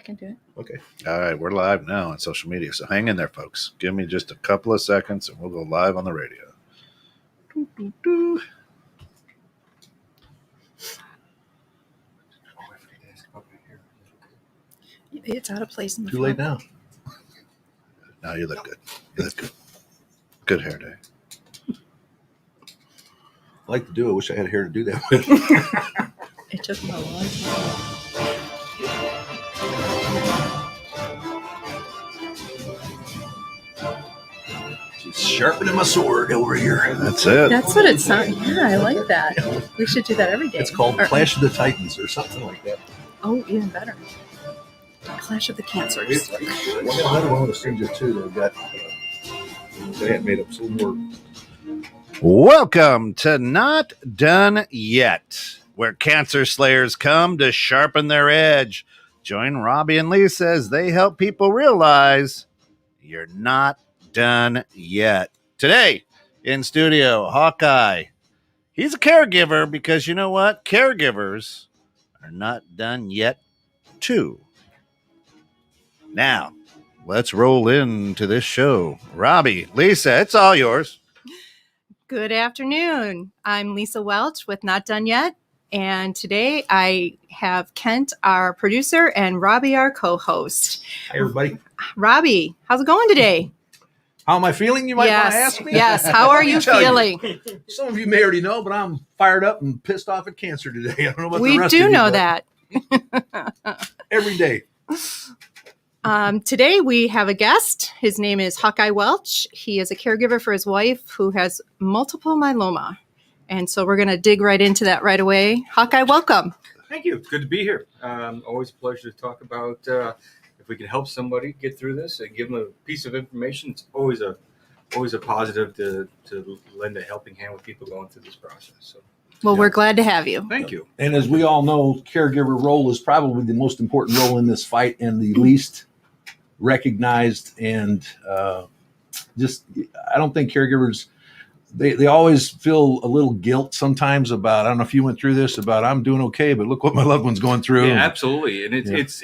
can do it. Okay. All right, we're live now on social media, so hang in there, folks. Give me just a couple of seconds, and we'll go live on the radio. Doo-doo-doo. It's out of place in the Too late now. No, you look good. You look good. Good hair day. I like to do it. Wish I had hair to do that with. It took me a long time. She's sharpening my sword over here. That's it. That's what it sounds. Yeah, I like that. We should do that every day. It's called Or- Clash of the Titans or something like that. Oh, even better. Clash of the Cancers. I got another one with a stranger too that I've got. They had made up some more. Welcome to Not Done Yet, where cancer slayers come to sharpen their edge. Join Robbie and Lisa as they help people realize you're not done yet. Today in studio, Hawkeye. He's a caregiver because you know what? Caregivers are not done yet, too. Now, let's roll into this show. Robbie, Lisa, it's all yours. Good afternoon. I'm Lisa Welch with Not Done Yet. And today I have Kent, our producer, and Robbie, our co-host. Hi, everybody. Robbie, how's it going today? How am I feeling? You might want to Yes. ask me. Yes. How are you Tell feeling? Some of you may already know, but I'm fired up and pissed off at cancer today. I don't know about We the rest of do you, know but that. every day. Today we have a guest. His name is Hawkeye Welch. He is a caregiver for his wife who has multiple myeloma. And so we're going to dig right into that right away. Hawkeye, welcome. Thank you. It's good to be here. Always a pleasure to talk about if we can help somebody get through this and give them a piece of information. It's always a positive to lend a helping hand with people going through this process. So Well, Yeah. we're glad to have you. thank you. And as we all know, caregiver role is probably the most important role in this fight and the least recognized. And I don't think caregivers, they always feel a little guilt sometimes about, I don't know if you went through this, about I'm doing okay, but look what my loved one's going through. Yeah, absolutely. And it's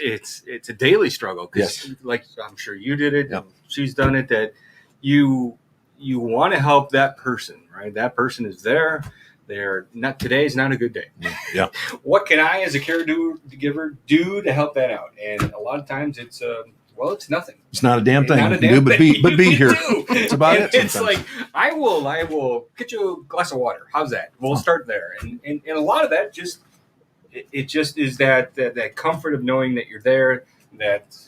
a daily struggle because, like I'm sure you did it, Yep. and she's done it. That you want to help that person, right? That person is there. They're not. Today's not a good day. Yeah. What can I, as a caregiver, do to help that out? And a lot of times it's it's nothing. It's not a damn thing Not you a can damn do, but thing be you here. do. It's about And it it's sometimes. like I will get you a glass of water. How's that? We'll start there. And a lot of that just is that comfort of knowing that you're there, that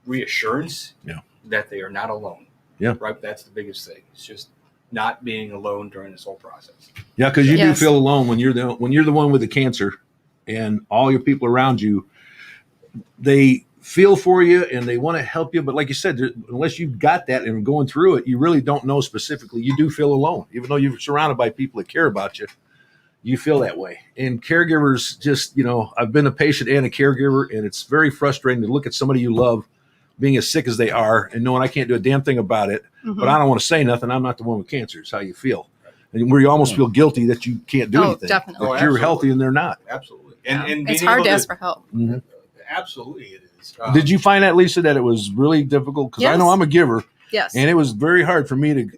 reassurance that they are not alone. Yeah. Right. That's the biggest thing. It's just not being alone during this whole process. Yeah, because you Yes. do feel alone when you're the one with the cancer, and all your people around you, they feel for you and they want to help you. But like you said, unless you've got that and going through it, you really don't know specifically. You do feel alone, even though you're surrounded by people that care about you. You feel that way. And caregivers, just I've been a patient and a caregiver, and it's very frustrating to look at somebody you love being as sick as they are and knowing I can't do a damn thing about it. But I don't want to say nothing. I'm not the one with cancer. It's how you feel. And where you almost feel guilty that you can't do Oh, anything. definitely. That Oh, you're absolutely. healthy and they're not. Absolutely. Yeah. And It's being hard able to ask for help. Mhm. Absolutely, it is. Did you find that, Lisa, that it was really difficult? Because I know Yes. I'm a giver, Yes. and it was very hard for me to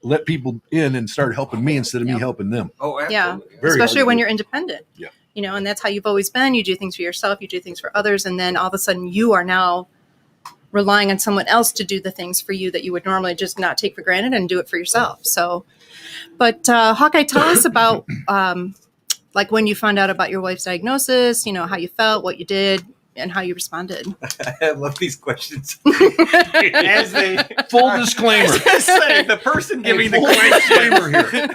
let people in and start helping me instead of me Yeah. helping them. Oh, absolutely. Yeah. Very Especially hard when to you're independent. Yeah. And that's how you've always been. You do things for yourself, you do things for others, and then all of a sudden you are now relying on someone else to do the things for you that you would normally just not take for granted and do it for yourself. So, but Hawkeye, tell us about like when you found out about your wife's diagnosis, how you felt, what you did, and how you responded. I love these questions. As they Full disclaimer. say, the person giving the full question. disclaimer here.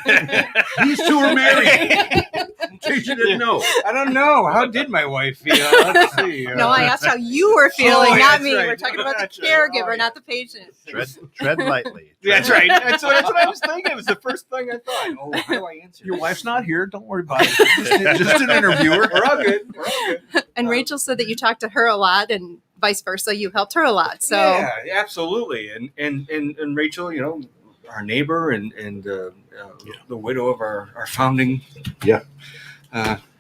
These two are married. In case you didn't know. I don't know. How did my wife feel? Let's see. No, I asked how you were feeling, Oh, not that's me. right. We're talking about the That's right. caregiver, Oh, yeah. not the patient. Tread lightly. That's right. That's what I was thinking. It was the first thing I thought. Oh, how do I answer? Your wife's not here. Don't worry about it. Just an interviewer. We're all good. We're all good. And Rachel said that you talked to her a lot, and vice versa. You helped her a lot. So Yeah, absolutely. And Rachel, our neighbor and the widow of our founding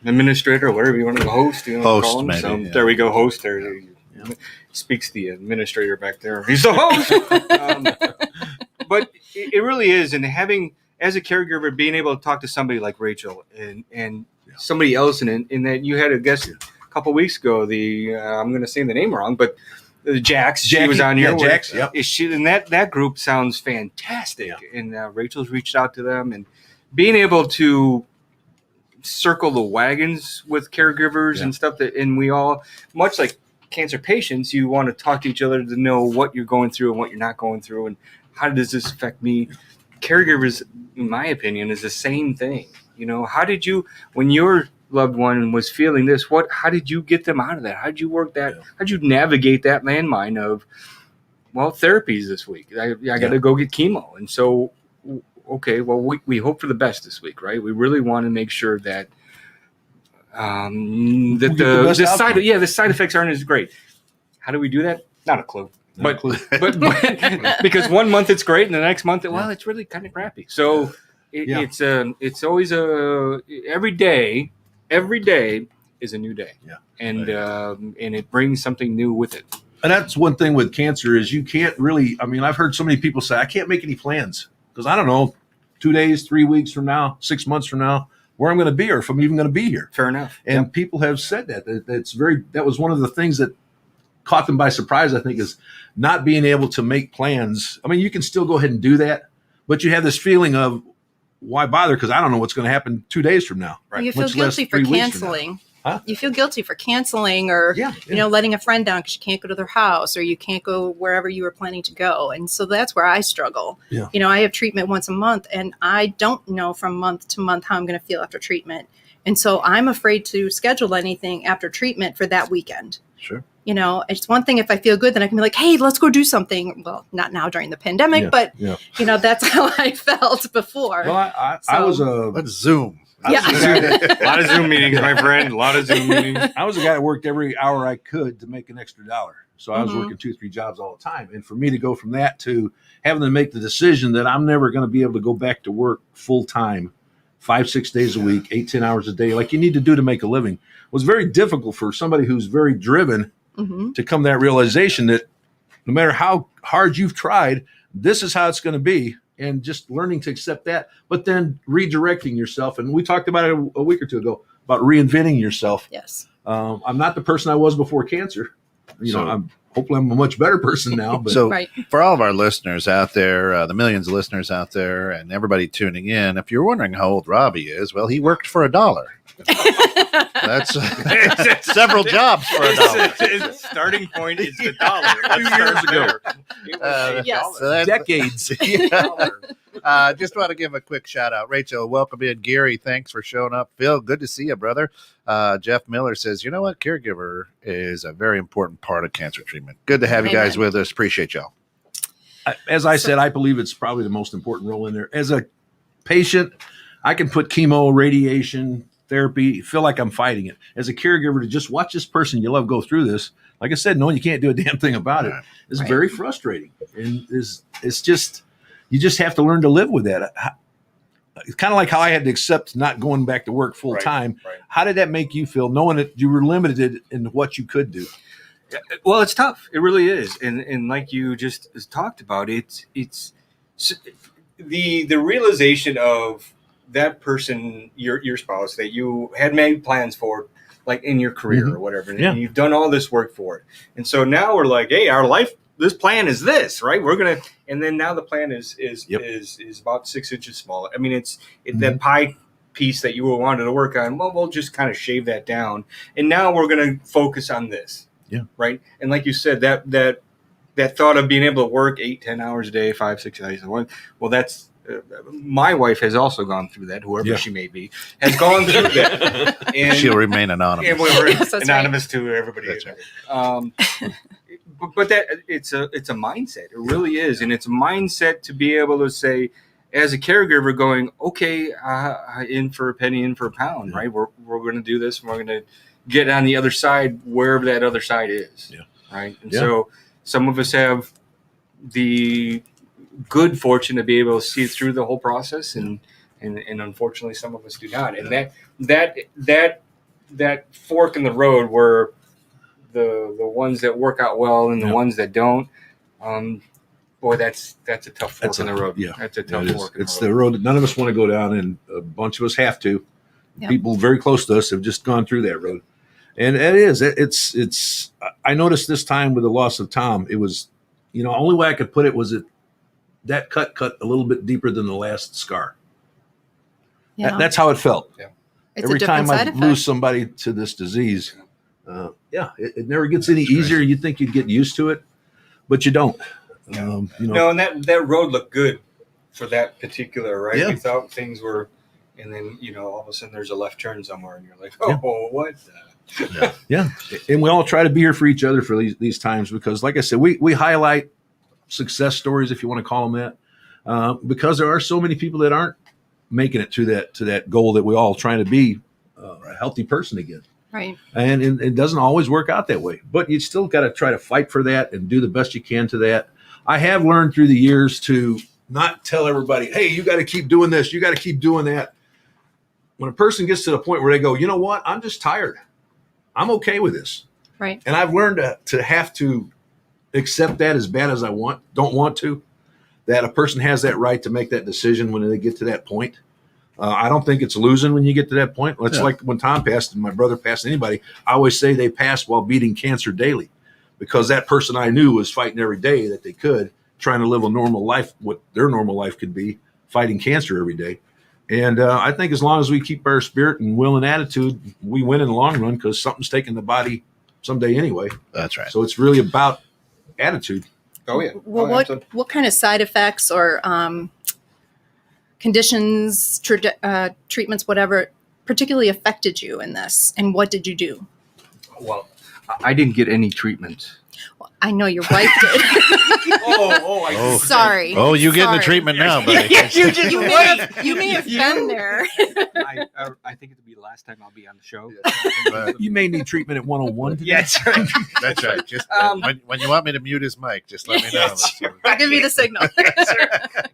administrator, or whatever you want to host. Host, call him. maybe, So yeah. there we go, host. There, Speaks the administrator back there. He's the host. But it really is. And having, as a caregiver, being able to talk to somebody like Rachel and somebody else, and that you had a guest a couple of weeks ago, I'm going to say the name wrong, but Jax, she was on here. Jax, yep. And that group sounds fantastic. Yeah. And Rachel's reached out to them, and being able to circle the wagons with caregivers and stuff and we all, much like cancer patients, you want to talk to each other to know what you're going through and what you're not going through and how does this affect me. Caregivers, in my opinion, is the same thing. How did you, when your loved one was feeling this, how did you get them out of that? How did you work that? How did you navigate that landmine of, therapies this week? I got to go get chemo. And so, okay, well, we hope for the best this week, right? We really want to make sure that the side effects aren't as great. How do we do that? Not a clue. But because 1 month it's great, and the next month, it's really kind of crappy. So it's always every day is a new day, and it brings something new with it. And that's one thing with cancer is you can't really. I mean, I've heard so many people say I can't make any plans because I don't know 2 days, 3 weeks from now, 6 months from now, where I'm going to be or if I'm even going to be here. Fair enough. And people have said that that was one of the things that caught them by surprise, I think, is not being able to make plans. I mean, you can still go ahead and do that, but you have this feeling of why bother? Because I don't know what's going to happen 2 days from now. Right. You feel guilty for canceling. Huh? You feel guilty for canceling or, letting a friend down because you can't go to their house or you can't go wherever you were planning to go. And so that's where I struggle. Yeah. I have treatment once a month and I don't know from month to month how I'm going to feel after treatment. And so I'm afraid to schedule anything after treatment for that weekend. Sure. It's one thing if I feel good, then I can be like, hey, let's go do something. Well, not now during the pandemic, but, that's how I felt before. Well, let's Zoom. A lot of Zoom meetings, my friend. A lot of Zoom meetings. I was a guy that worked every hour I could to make an extra dollar. So I was working 2-3 jobs all the time. And for me to go from that to having to make the decision that I'm never going to be able to go back to work full time, 5-6 days a week, 8-10 hours a day, like you need to do to make a living, was very difficult for somebody who's very driven to come to that realization that no matter how hard you've tried, this is how it's going to be. And just learning to accept that, but then redirecting yourself. And we talked about it a week or two ago about reinventing yourself. Yes. I'm not the person I was before cancer. Hopefully I'm a much better person now. But for all of our listeners out there, the millions of listeners out there and everybody tuning in, if you're wondering how old Robbie is, well, he worked for $1. That's several jobs for $1. His starting point is the dollar. 2 years ago. Yes. So decades. Just want to give a quick shout out. Rachel, welcome in. Gary, thanks for showing up. Phil, good to see you, brother. Jeff Miller says, you know what? Caregiver is a very important part of cancer treatment. Good to have you guys with us. Appreciate y'all. As I said, I believe it's probably the most important role in there. As a patient, I can put chemo, radiation, therapy, feel like I'm fighting it. As a caregiver, to just watch this person you love go through this, like I said, knowing you can't do a damn thing about it is very frustrating. And it's just, you just have to learn to live with that. It's kind of like how I had to accept not going back to work full time. Right. How did that make you feel, knowing that you were limited in what you could do? Well, it's tough. It really is. And like you just talked about, it's the realization of that person, your spouse, that you had made plans for, like in your career or whatever, and you've done all this work for it. And so now we're like, hey, our life, this plan is this, right? We're gonna, and then now the plan is about 6 inches smaller. I mean, it's that pie piece that you wanted to work on. Well, we'll just kind of shave that down, and now we're gonna focus on this, right? And like you said, that thought of being able to work 8-10 hours a day, 5-6 days a week. Well, that's my wife has also gone through that. Whoever she may be has gone through that, and she'll remain anonymous. And we're anonymous to everybody. But that it's a mindset. It really is, and it's a mindset to be able to say, as a caregiver, going, okay, in for a penny, in for a pound, right? We're going to do this, and we're going to get on the other side, wherever that other side is, right? And so some of us have the good fortune to be able to see through the whole process, and unfortunately some of us do not. And that fork in the road where the ones that work out well and the ones that don't. Boy, that's a tough fork in the road. Yeah, that's a tough fork. It's the road that none of us want to go down, and a bunch of us have to. Yeah. People very close to us have just gone through that road, and it's. I noticed this time with the loss of Tom, it was, only way I could put it was that cut a little bit deeper than the last scar. Yeah. That's how it felt. Yeah. It's Every a different time I side effect. lose somebody to this disease, it never gets any easier. You'd think you'd get used to it, but you don't. No, and that road looked good for that particular, right? Yeah. We thought things were, and then all of a sudden there's a left turn somewhere, and you're like, oh, what? Yeah, and we all try to be here for each other for these times because, like I said, we highlight success stories, if you want to call them that, because there are so many people that aren't making it to that goal that we all trying to be a healthy person again. Right. And it doesn't always work out that way, but you still got to try to fight for that and do the best you can to that. I have learned through the years to not tell everybody, hey, you got to keep doing this, you got to keep doing that. When a person gets to the point where they go, you know what, I'm just tired, I'm okay with this. Right. And I've learned to have to accept that as bad as I don't want to, that a person has that right to make that decision when they get to that point. I don't think it's losing when you get to that point. It's like when Tom passed and my brother passed, anybody, I always say they passed while beating cancer daily, because that person I knew was fighting every day that they could, trying to live a normal life, what their normal life could be, fighting cancer every day. And I think as long as we keep our spirit and will and attitude, we win in the long run, because something's taking the body someday anyway. That's right. So it's really about attitude. Oh, yeah. Well, Absolutely. what kind of side effects or conditions, treatments, whatever, particularly affected you in this, and what did you do? Well, I didn't get any treatment. Well, I know your wife did. Oh. Sorry. Oh, you getting the Sorry. treatment now, buddy. You may have been there. I think it'll be the last time I'll be on the show. But You may need treatment at 101 today. Yes, right. that's right. Just when you want me to mute his mic, just let me know. I'll give you the signal.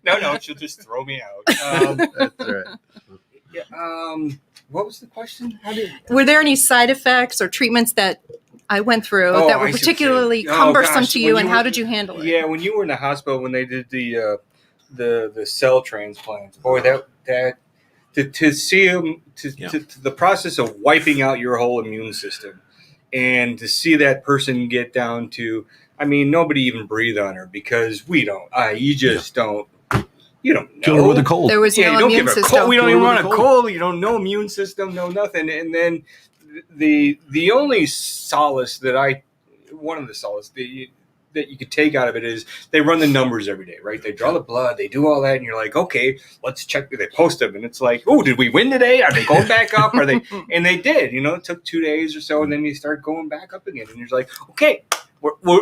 No, she'll just throw me out. That's right. What was the question? Were there any side effects or treatments that I went through Oh, that were I see what you're particularly saying. Oh, cumbersome gosh, to when you, you and were- how did you handle it? Yeah, when you were in the hospital when they did the cell transplants, boy, that to see them to the process of wiping out your whole immune system, and to see that person get down to, I mean, nobody even breathe on her because we don't. You just don't. You don't know. Kill her with a cold. There was Yeah, no you don't immune give her a system. cold. We don't Kill even her want with a a cold. You don't know immune system, no nothing. And then the only solace that one of the solace that you could take out of it is they run the numbers every day, right? They draw the blood, they do all that, and you're like, okay, let's check. They post them, and it's like, oh, did we win today? Are they going back up? Are they? And they did. It took 2 days or so, and then you start going back up again, and you're like, okay, we're we're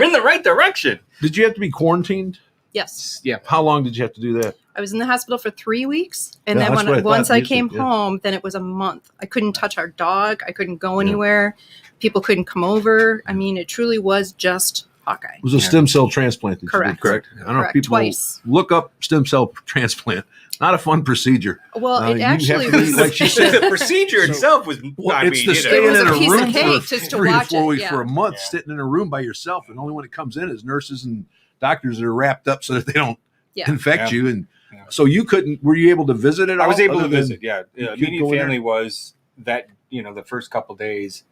in the right direction. Did you have to be quarantined? Yes. Yeah. How long did you have to do that? I was in the hospital for 3 weeks, and Yeah, then that's what I once thought. I Usually, came yeah. home, then it was a month. I couldn't touch our dog. I couldn't go anywhere. People couldn't come over. I mean, it truly was just Hawkeye. It was a stem cell transplant that you Correct. did, correct? I don't know if Correct. people Twice. look up stem cell transplant. Not a fun procedure. Well, it you have actually to be, was. like she said, the procedure itself was. it's the It staying was in a a piece of room cake for just to 3 to watch 4 it, weeks, yeah. for a month, Yeah. sitting in a room by yourself, and only when it comes in is nurses and doctors that are wrapped up so that they don't Yeah. infect Yeah. you. And Yeah. so you couldn't. Were you able to visit it? I was all, able to other than- visit. Yeah, you could immediate go in there? family was that. The first couple days.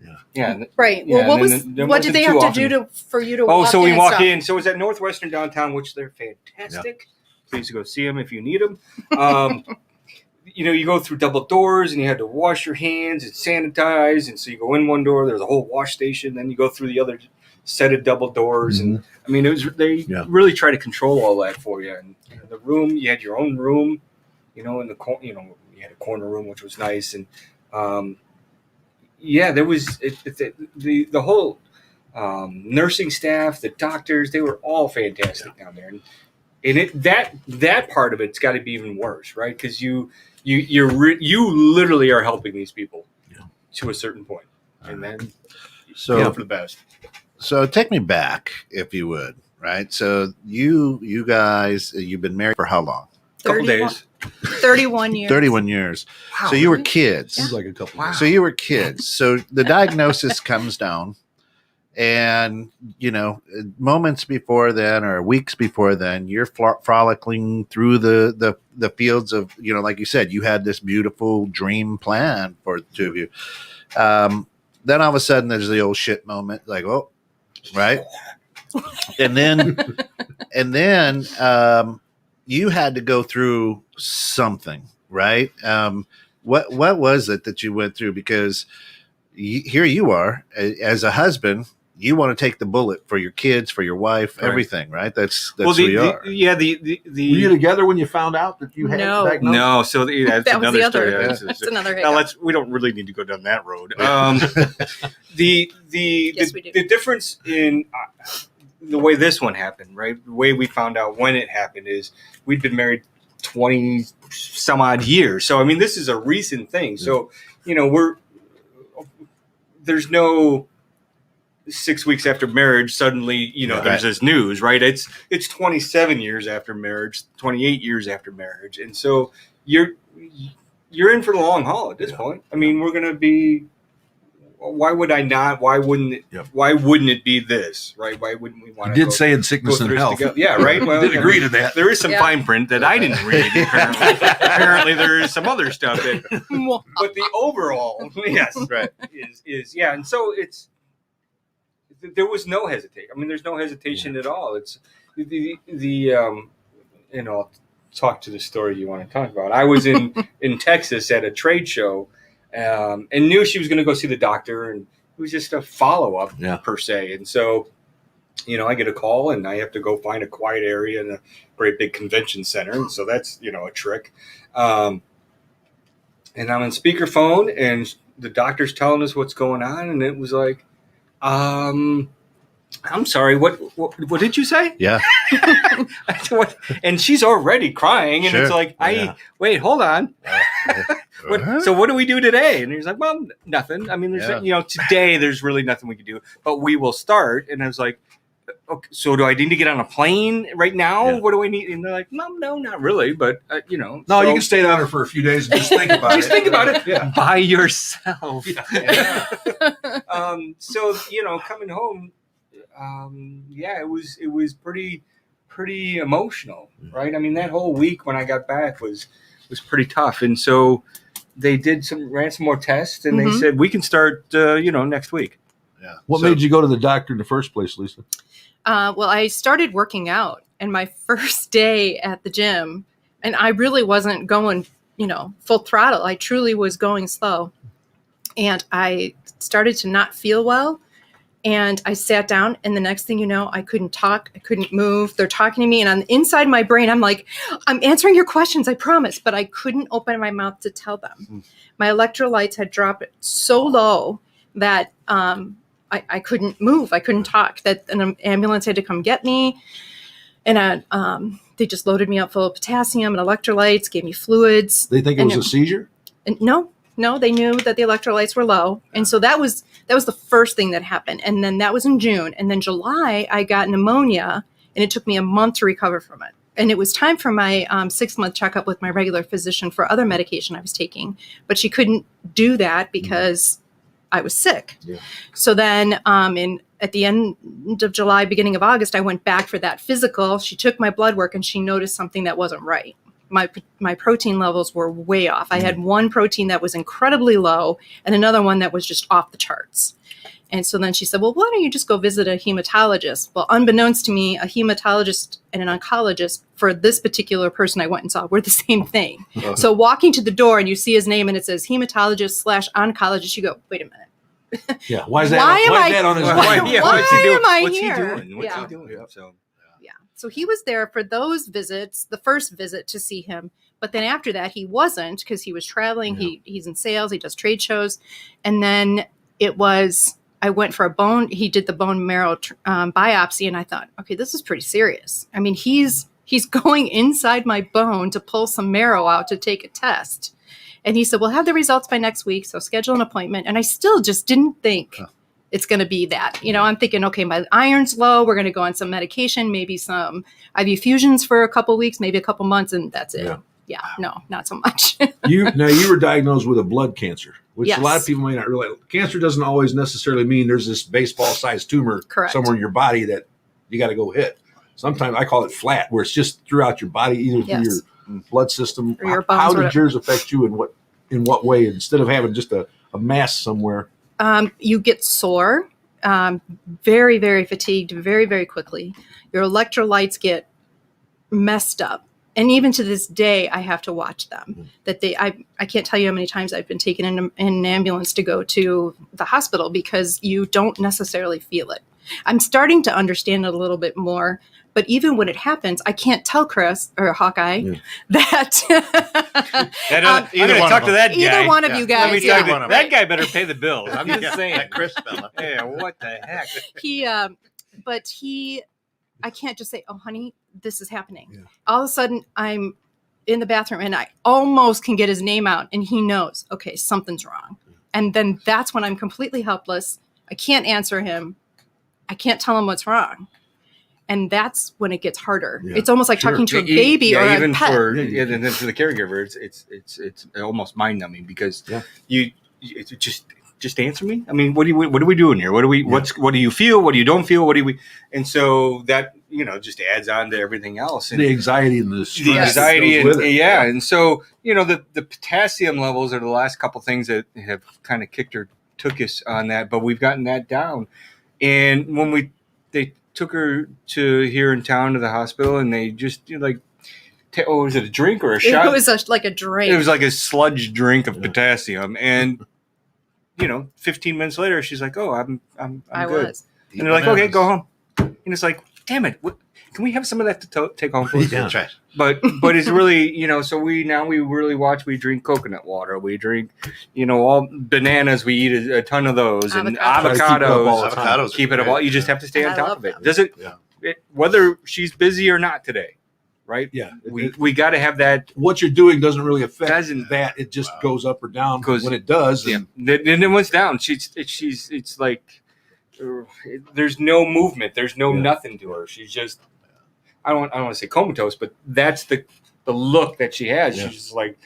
Yeah. Yeah. Right. Yeah, Well, and then what did they wasn't have too to do for you to Oh, walk so in we and walk stuff? in. So it's at Northwestern downtown, which they're fantastic. Please go see them if you need them. You go through double doors and you had to wash your hands and sanitize. And so you go in one door, there's a whole wash station. Then you go through the other set of double doors. And I mean, they really try to control all that for you. And the room, you had your own room, in the corner, you had a corner room, which was nice. And there was the whole nursing staff, the doctors, they were all fantastic down there. And that part of it's got to be even worse, right? Because you literally are helping these people to a certain point, and then So for the best. So take me back, if you would, right? So you guys, you've been married for how long? Couple 31 days. 31 years. 31 years. Wow, So you were really? kids. Seems like a couple. Wow. So you were kids. So the diagnosis comes down, and moments before then or weeks before then, you're frolicking through the fields of, like you said, you had this beautiful dream plan for the two of you. Then all of a sudden, there's the old shit moment, like, oh, right, and then you had to go through something, right? What was it that you went through? Because here you are as a husband, you want to take the bullet for your kids, for your wife, Right. everything, right? That's Well, who you are. Were you together when you found out that you had No. diagnosed? No, so that's That was another the other. story. That's another Now hiccup. we don't really need to go down that road. Yes, we do. The difference in the way this one happened, right? The way we found out when it happened is we'd been married 20 some odd years. So I mean, this is a recent thing. So there's no 6 weeks after marriage suddenly there's this news, right? It's 27 years after marriage, 28 years after marriage, and so you're in for the long haul at this point. I mean, we're gonna be. Why would I not? Why wouldn't it? Yep. Why wouldn't it be this? Right? Why wouldn't we want You to? did say in sickness and health. Yeah, right. Well, Did agree to that. There is some Yeah. fine print that I didn't read. Apparently, there is some other stuff that. But the overall, yes, Right. is yeah, and so there was no hesitation. I mean, there's no hesitation at all. It's I'll talk to the story you want to talk about. I was in Texas at a trade show, and knew she was going to go see the doctor, and it was just a follow up per se. And so, I get a call, and I have to go find a quiet area in a very big convention center, and so that's a trick. And I'm on speakerphone, and the doctor's telling us what's going on, and it was like, I'm sorry, what did you say? Yeah. And she's already crying, and it's Sure. like, wait, hold on. So what do we do today? And he's like, well, nothing. I mean, there's today there's really nothing we can do, but we will start. And I was like, okay, so do I need to get on a plane right now? Yeah. What do I need? And they're like, Mom, no, not really, but No, you can stay down there for a few days and just think about it. Just think about it. Yeah. By yourself. Yeah. So coming home, it was pretty emotional, right? I mean, that whole week when I got back was pretty tough, and so they ran some more tests, and they said we can start next week. Yeah. What made you go to the doctor in the first place, Lisa? Well, I started working out, and my first day at the gym, and I really wasn't going, full throttle. I truly was going slow, and I started to not feel well. And I sat down, and the next thing you know, I couldn't talk. I couldn't move. They're talking to me, and on the inside my brain, I'm like, I'm answering your questions, I promise. But I couldn't open my mouth to tell them. My electrolytes had dropped so low that I couldn't move. I couldn't talk. That an ambulance had to come get me. And they just loaded me up full of potassium and electrolytes, gave me fluids. They think it was a seizure? And no, they knew that the electrolytes were low. And so that was the first thing that happened. And then that was in June. And then July, I got pneumonia, and it took me a month to recover from it. And it was time for my 6-month checkup with my regular physician for other medication I was taking. But she couldn't do that because I was sick. Yeah. So then at the end of July, beginning of August, I went back for that physical. She took my blood work, and she noticed something that wasn't right. My protein levels were way off. I had one protein that was incredibly low and another one that was just off the charts. And so then she said, well, why don't you just go visit a hematologist? Well, unbeknownst to me, a hematologist and an oncologist for this particular person I went and saw were the same thing. Uh-huh. So walking to the door and you see his name and it says hematologist/oncologist, you go, wait a minute. Yeah. Why is that on his why am I What's here? What's he doing? Yeah. So he was there for those visits, the first visit to see him. But then after that, he wasn't because he was traveling. Yeah. He's in sales. He does trade shows. And then I went for he did the bone marrow biopsy. And I thought, okay, this is pretty serious. I mean, he's going inside my bone to pull some marrow out to take a test. And he said, we'll have the results by next week. So schedule an appointment. And I still just didn't think it's going to be that. I'm thinking, okay, my iron's low. We're going to go on some medication, maybe some IV fusions for a couple weeks, maybe a couple months, and that's it. Yeah. Yeah, no, not so much. You were diagnosed with a blood cancer, which Yes. a lot of people may not realize. Cancer doesn't always necessarily mean there's this baseball-sized tumor Correct. somewhere in your body that you got to go hit. Sometimes I call it flat, where it's just throughout your body, either through Yes. your blood system. Or your bones, How did whatever. yours affect you, and in what way? Instead of having just a mass somewhere. You get sore, very, very fatigued, very, very quickly. Your electrolytes get messed up. And even to this day, I have to watch them. That I can't tell you how many times I've been taken in an ambulance to go to the hospital because you don't necessarily feel it. I'm starting to understand it a little bit more, but even when it happens, I can't tell Chris or Hawkeye that I'm going to talk to that guy. either one of you Let me guys. tell you, yeah. that guy better pay the bills. I'm just saying. That Chris fella. Yeah, what the heck? I can't just say, "Oh, honey, this is happening." Yeah. All of a sudden, I'm in the bathroom and I almost can get his name out, and he knows, okay, something's wrong. And then that's when I'm completely helpless. I can't answer him. I can't tell him what's wrong. And that's when it gets harder. Yeah. It's almost like Sure. talking to a baby or even a pet. and then for the caregiver, it's almost mind numbing because you just answer me. I mean, what are we doing here? What do you feel? What do you don't feel? What do we? And so that just adds on to everything else. And The anxiety and the stress. the that anxiety goes with and it. and so the potassium levels are the last couple things that have kind of took us on that, but we've gotten that down. And when they took her to here in town to the hospital, and they just was it a drink or a shot? It was like a drink. It was like a sludge drink of potassium, and 15 minutes later, she's like, "Oh, I'm I good." was. And they're like, "Okay, go home." And it's like, "Damn it! Can we have some of that to take home, please?" Yeah. That's right. But it's really so we really watch. We drink coconut water. We drink all bananas. We eat a ton of those and Avocados. avocados. Avocados Keep it up. You just have to stay And on I top love of it. them. Does it? Yeah. Whether she's busy or not today, right? Yeah. We got to have that. What you're doing doesn't really affect Doesn't- that. It just goes up or down. Goes- When it does, Yeah. and Then it went down. It's like there's no movement. There's no nothing to her. She's just I don't want to say comatose, but that's the look that she has. Yeah. She's just like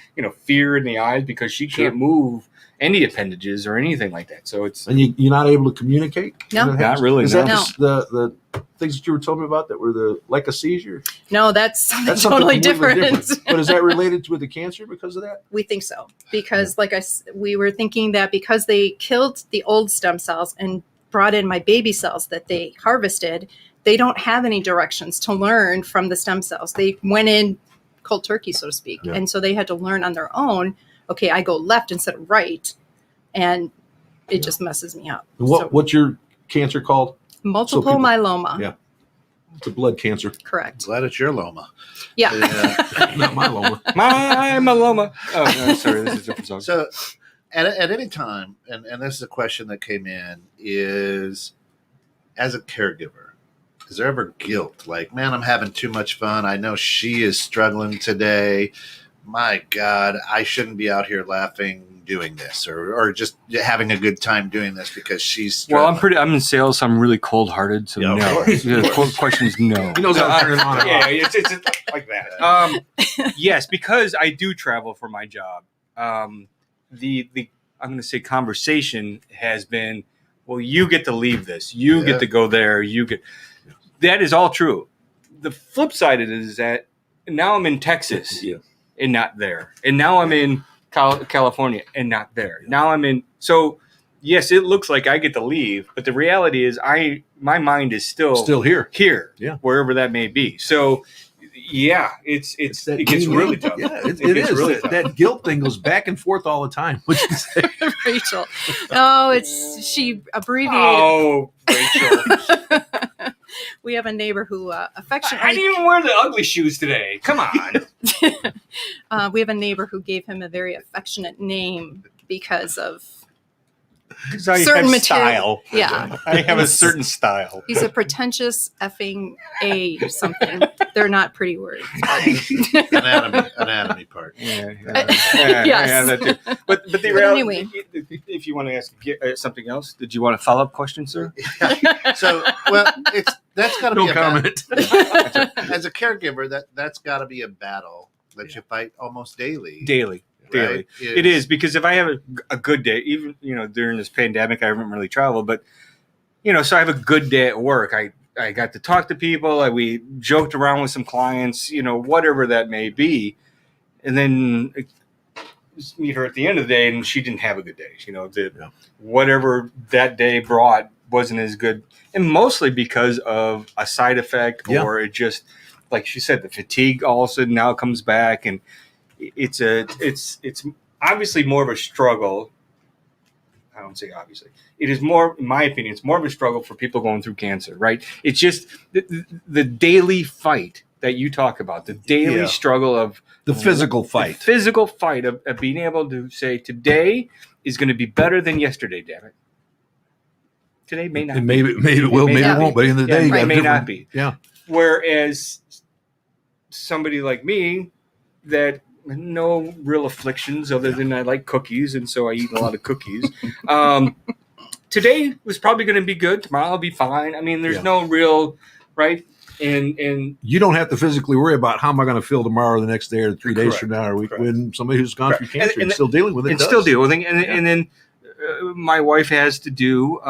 fear in the eyes because she can't move any appendages or anything like that. So it's and you're not able to communicate. No. when it Not happens? really, Is no. that the things that you were telling me about that were like a seizure? No, that's something That's something totally completely different. But is that related to the cancer because of that? We think so because, we were thinking that because they killed the old stem cells and brought in my baby cells that they harvested, they don't have any directions to learn from the stem cells. They went in cold turkey, so to speak, Yeah. and so they had to learn on their own. Okay, I go left instead of right, and it just messes me up. And So, what's your cancer called? multiple people- myeloma? Yeah. It's a blood cancer, Correct. Glad it's your Loma. Yeah. not myeloma. my myeloma. Oh, no, sorry, this is a different song. So at any time, and this is a question that came in, is as a caregiver, is there ever guilt? Like, man, I'm having too much fun. I know she is struggling today. My God, I shouldn't be out here laughing doing this or just having a good time doing this because she's Well, struggling. I'm in sales, so I'm really cold-hearted. So Yeah, of no, course. the question is no. He knows how to turn it on and Yeah, off. it's like that. Yes, because I do travel for my job. The I'm going to say conversation has been, well, you get to leave this, you Yeah. get to go there, you get. That is all true. The flip side of it is that now I'm in Texas Yeah. and not there, and now I'm in California and not there. Now I'm in. So yes, it looks like I get to leave, but the reality is my mind is Still here. here, wherever that may be. So, yeah, it gets really tough. Yeah, it gets is. really tough. That guilt thing goes back and forth all the time. What you say? Rachel. No, she abbreviated. Oh, Rachel, We have a neighbor who I affectionately. didn't even wear the ugly shoes today. Come on. We have a neighbor who gave him a very affectionate name because of certain material. Yeah, I have a certain style. he's a pretentious effing a something. They're not pretty words. anatomy part. Yeah, Yes. that too. But the But reality, anyway. if you want to ask something else, did you want a follow-up question, sir? So, well, that's got to be No a comment. as a caregiver, that's got to be a battle that you fight almost daily. Daily. Right? It is, because if I have a good day, even, during this pandemic, I haven't really traveled, but, so I have a good day at work. I got to talk to people. We joked around with some clients, whatever that may be. And then meet her at the end of the day, and she didn't have a good day. Whatever that day brought wasn't as good. And mostly because of a side effect, or it just, like she said, the fatigue all of a sudden now comes back, and it's obviously more of a struggle. I don't say obviously. It is more, in my opinion, it's more of a struggle for people going through cancer, right? It's just the daily fight that you talk about, the daily struggle of the physical fight. The physical fight of being able to say, today is going to be better than yesterday, damn it. Today may not be. Maybe it will, maybe it won't, but in the day, it may not be. Yeah. Whereas somebody like me that no real afflictions other than I like cookies, and so I eat a lot of cookies. Today was probably going to be good. Tomorrow I'll be fine. I mean, there's no real, right? And you don't have to physically worry about how am I going to feel tomorrow, or the next day, or 3 days from now, or a week. Correct. When somebody who's gone through cancer and still dealing with it, and then my wife has to do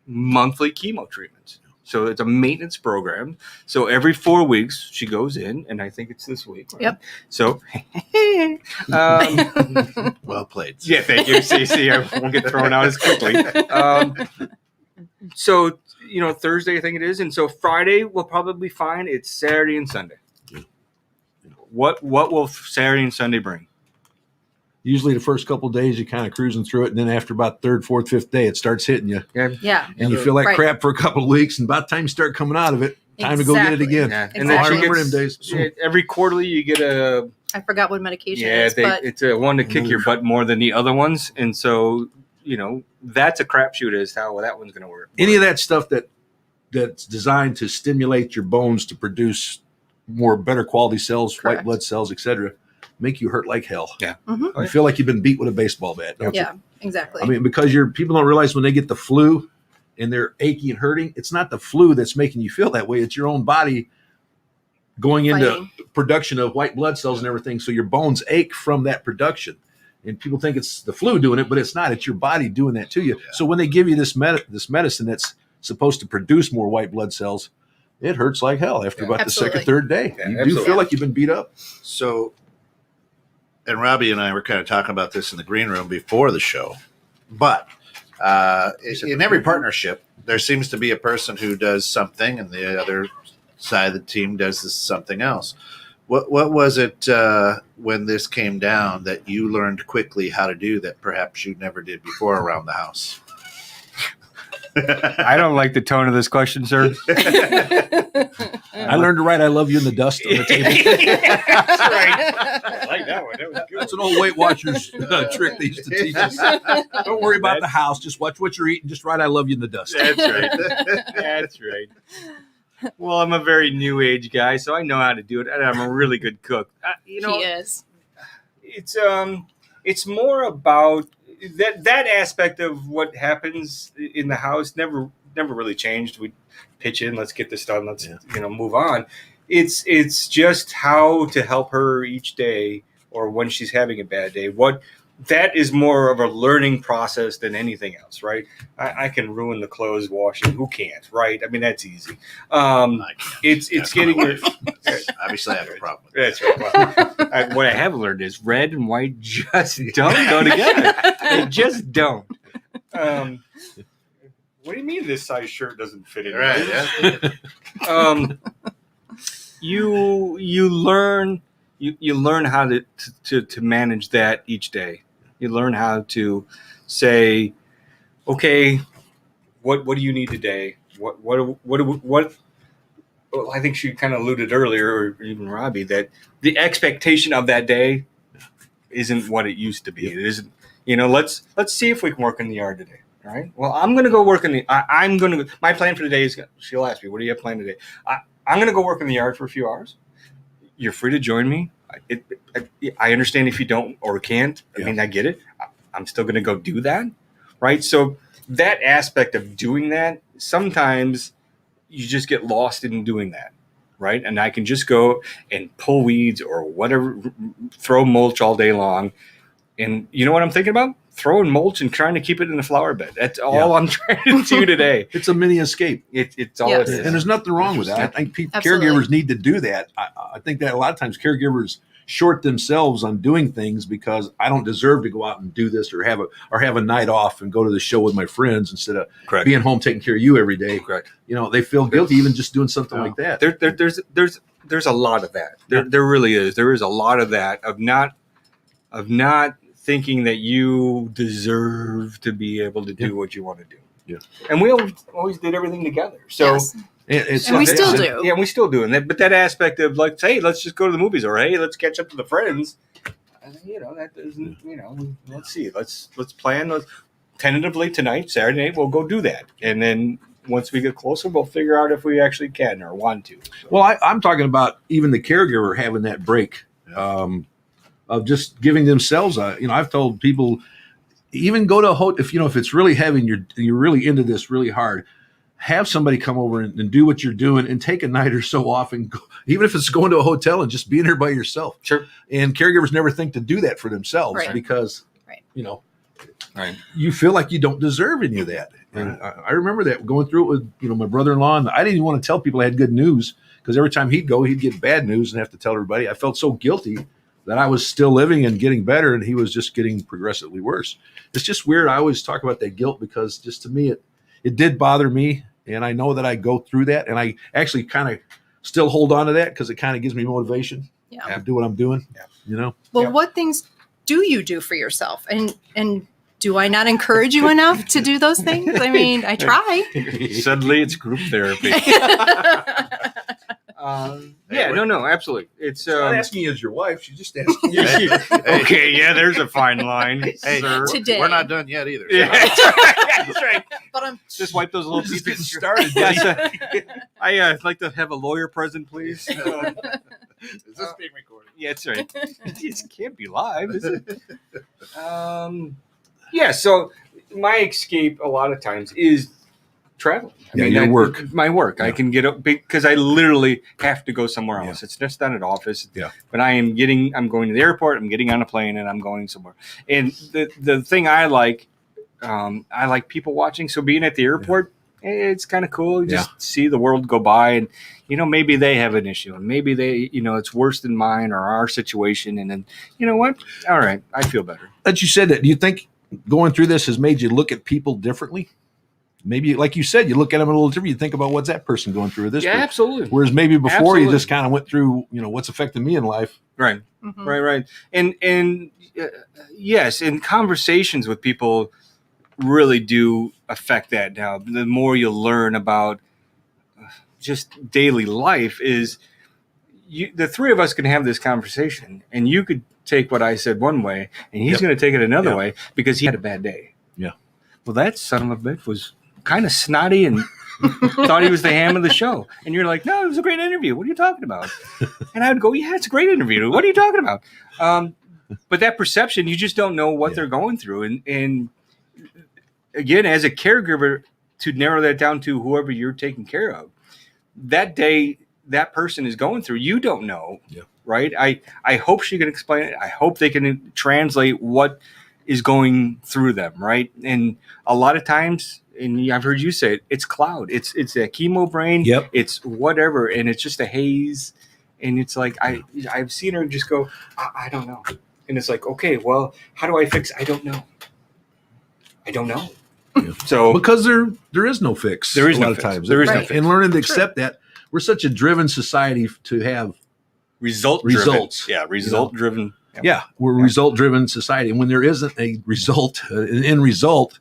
monthly chemo treatments. So it's a maintenance program. So every 4 weeks she goes in, and I think it's this week. Right? Yep. So, well played. Yeah, thank you. See, I won't get thrown out as quickly. So, Thursday I think it is, and so Friday we'll probably be fine. It's Saturday and Sunday. What will Saturday and Sunday bring? Usually the first couple of days you're kind of cruising through it, and then after about third, fourth, fifth day, it starts hitting you. Yeah. And you feel like crap for a couple of weeks, and by the time you start coming out of it, time to go get it again. Yeah. Exactly. And then I remember them days. Every quarterly you get a... I forgot what medication is, but... it's a one to kick your butt more than the other ones. And so, that's a crapshoot as to how that one's going to work. Any of that stuff that's designed to stimulate your bones to produce better quality cells, Correct. white blood cells, etc., make you hurt like hell. Yeah. Mm-hmm. You feel like you've been beat with a baseball bat, don't you? Yeah, exactly. I mean, because people don't realize when they get the flu and they're achy and hurting, it's not the flu that's making you feel that way. It's your own body going into production of white blood cells and everything. So your bones ache from that production. And people think it's the flu doing it, but it's not. It's your body doing that to you. Yeah. So when they give you this medicine that's supposed to produce more white blood cells, it hurts like hell after about the second, third day. Yeah, you do feel like you've been beat up. So, and Robbie and I were kind of talking about this in the green room before the show, but in every partnership, there seems to be a person who does something and the other side of the team does something else. What was it when this came down that you learned quickly how to do that perhaps you never did before around the house? I don't like the tone of this question, sir. I learned to write "I love you" in the dust on the table. That's right. I like that one. That was good. That's an old Weight Watchers trick they used to teach us. Don't worry about the house. Just watch what you're eating. Just write "I love you" in the dust. That's right. That's right. Well, I'm a very new age guy, so I know how to do it, and I'm a really good cook. He is. It's more about that aspect of what happens in the house never really changed. We pitch in, let's get this done, let's move on. It's just how to help her each day, or when she's having a bad day. That is more of a learning process than anything else, right? I can ruin the clothes washing. Who can't, right? I mean, that's easy. It's getting your. Obviously, I have a problem. That's right. Well, what I have learned is red and white just don't go together. They just don't. What do you mean this size shirt doesn't fit in? Right. Yeah. You learn how to manage that each day. You learn how to say, okay, what do you need today? What well, I think she kind of alluded earlier, or even Robbie, that the expectation of that day isn't what it used to be. It isn't, let's see if we can work in the yard today. All right. Well, I'm going to go work my plan for today is, she'll ask me, what do you have planned today? I'm going to go work in the yard for a few hours. You're free to join me. I understand if you don't or can't. I mean, I get it. I'm still going to go do that. Right. So that aspect of doing that, sometimes you just get lost in doing that. right? And I can just go and pull weeds or whatever, throw mulch all day long. And you know what I'm thinking about? Throwing mulch and trying to keep it in the flower bed. That's all I'm trying to do today. It's a mini escape. It's all Yes. it is. And there's nothing wrong with that. I think Absolutely. caregivers need to do that. I think that a lot of times caregivers short themselves on doing things because I don't deserve to go out and do this or have a night off and go to the show with my friends instead of Correct. being home taking care of you every day. Correct. You know, they feel guilty even just doing something like that. There's a lot of that. There really is. There is a lot of that of not thinking that you deserve to be able to do what you want to do. Yeah. And we always did everything together. So Yes. It's And we still do. Yeah, we still do. And that, but that aspect of like, hey, let's just go to the movies, or hey, let's catch up to the friends. That doesn't. Let's see. Let's plan. Tentatively tonight, Saturday night, we'll go do that, and then once we get closer, we'll figure out if we actually can or want to. So. Well, I'm talking about even the caregiver having that break of just giving themselves I've told people, even go to a hotel if it's really heavy and you're really into this really hard, have somebody come over and do what you're doing and take a night or so off and go, even if it's going to a hotel and just being there by yourself. Sure. And caregivers never think to do that for themselves because Right. you feel like you don't deserve any of that. And I remember that going through it with my brother-in-law, and I didn't even want to tell people I had good news because every time he'd go, he'd get bad news and have to tell everybody. I felt so guilty that I was still living and getting better, and he was just getting progressively worse. It's just weird. I always talk about that guilt because just to me, it did bother me, and I know that I go through that, and I actually kind of still hold on to that because it kind of gives me motivation to do what I'm doing. Yeah. Well, what things do you do for yourself? And do I not encourage you enough to do those things? I mean, I try. Suddenly, it's group therapy. No, absolutely. It's She's not asking you as your wife. She's just asking you. okay. Yeah, there's a fine line, Hey, sir. Today. We're not done yet either. Yeah, that's right. But I'm Just wipe those little Just pieces. getting started. I'd like to have a lawyer present, please. Is this being recorded? Yeah, that's right. It can't be live, is it? So my escape a lot of times is traveling. Your work. My work. Yeah. I can get up because I literally have to go somewhere else. It's just not an office. Yeah. But I'm going to the airport, I'm getting on a plane, and I'm going somewhere. And the thing I like people watching. So being at the airport, it's kind of cool. You just see the world go by, and maybe they have an issue, and maybe they, it's worse than mine or our situation. And then, you know what? All right, I feel better. That you said that. Do you think going through this has made you look at people differently? Maybe, like you said, you look at them a little different. You think about what's that person going through this. Yeah, absolutely. Whereas maybe before Absolutely. you just kind of went through, what's affecting me in life. Right. Mhm. Right. And yes, and conversations with people really do affect that. Now, the more you learn about just daily life is the three of us can have this conversation, and you could take what I said one way, and he's going to take it another way because he had a bad day. Yeah. Well, that son of a bitch was kind of snotty and thought he was the ham of the show. And you're like, no, it was a great interview. What are you talking about? And I would go, yeah, it's a great interview. What are you talking about? But that perception, you just don't know what they're going through. And again, as a caregiver, to narrow that down to whoever you're taking care of, that day that person is going through, you don't know. Yeah. Right? I hope she can explain it. I hope they can translate what is going through them, right? And a lot of times, and I've heard you say it, it's cloud. It's a chemo brain. Yep. It's whatever, and it's just a haze. And it's like I've seen her just go, I don't know. And it's like, okay, well, how do I fix it? I don't know. Yeah. So Because there is no fix. There is a no lot fix. of times. There is no fix. And learning to accept that we're such a driven society to have results. Yeah, result driven. Yeah, we're a result-driven society. And when there isn't a result, an end result,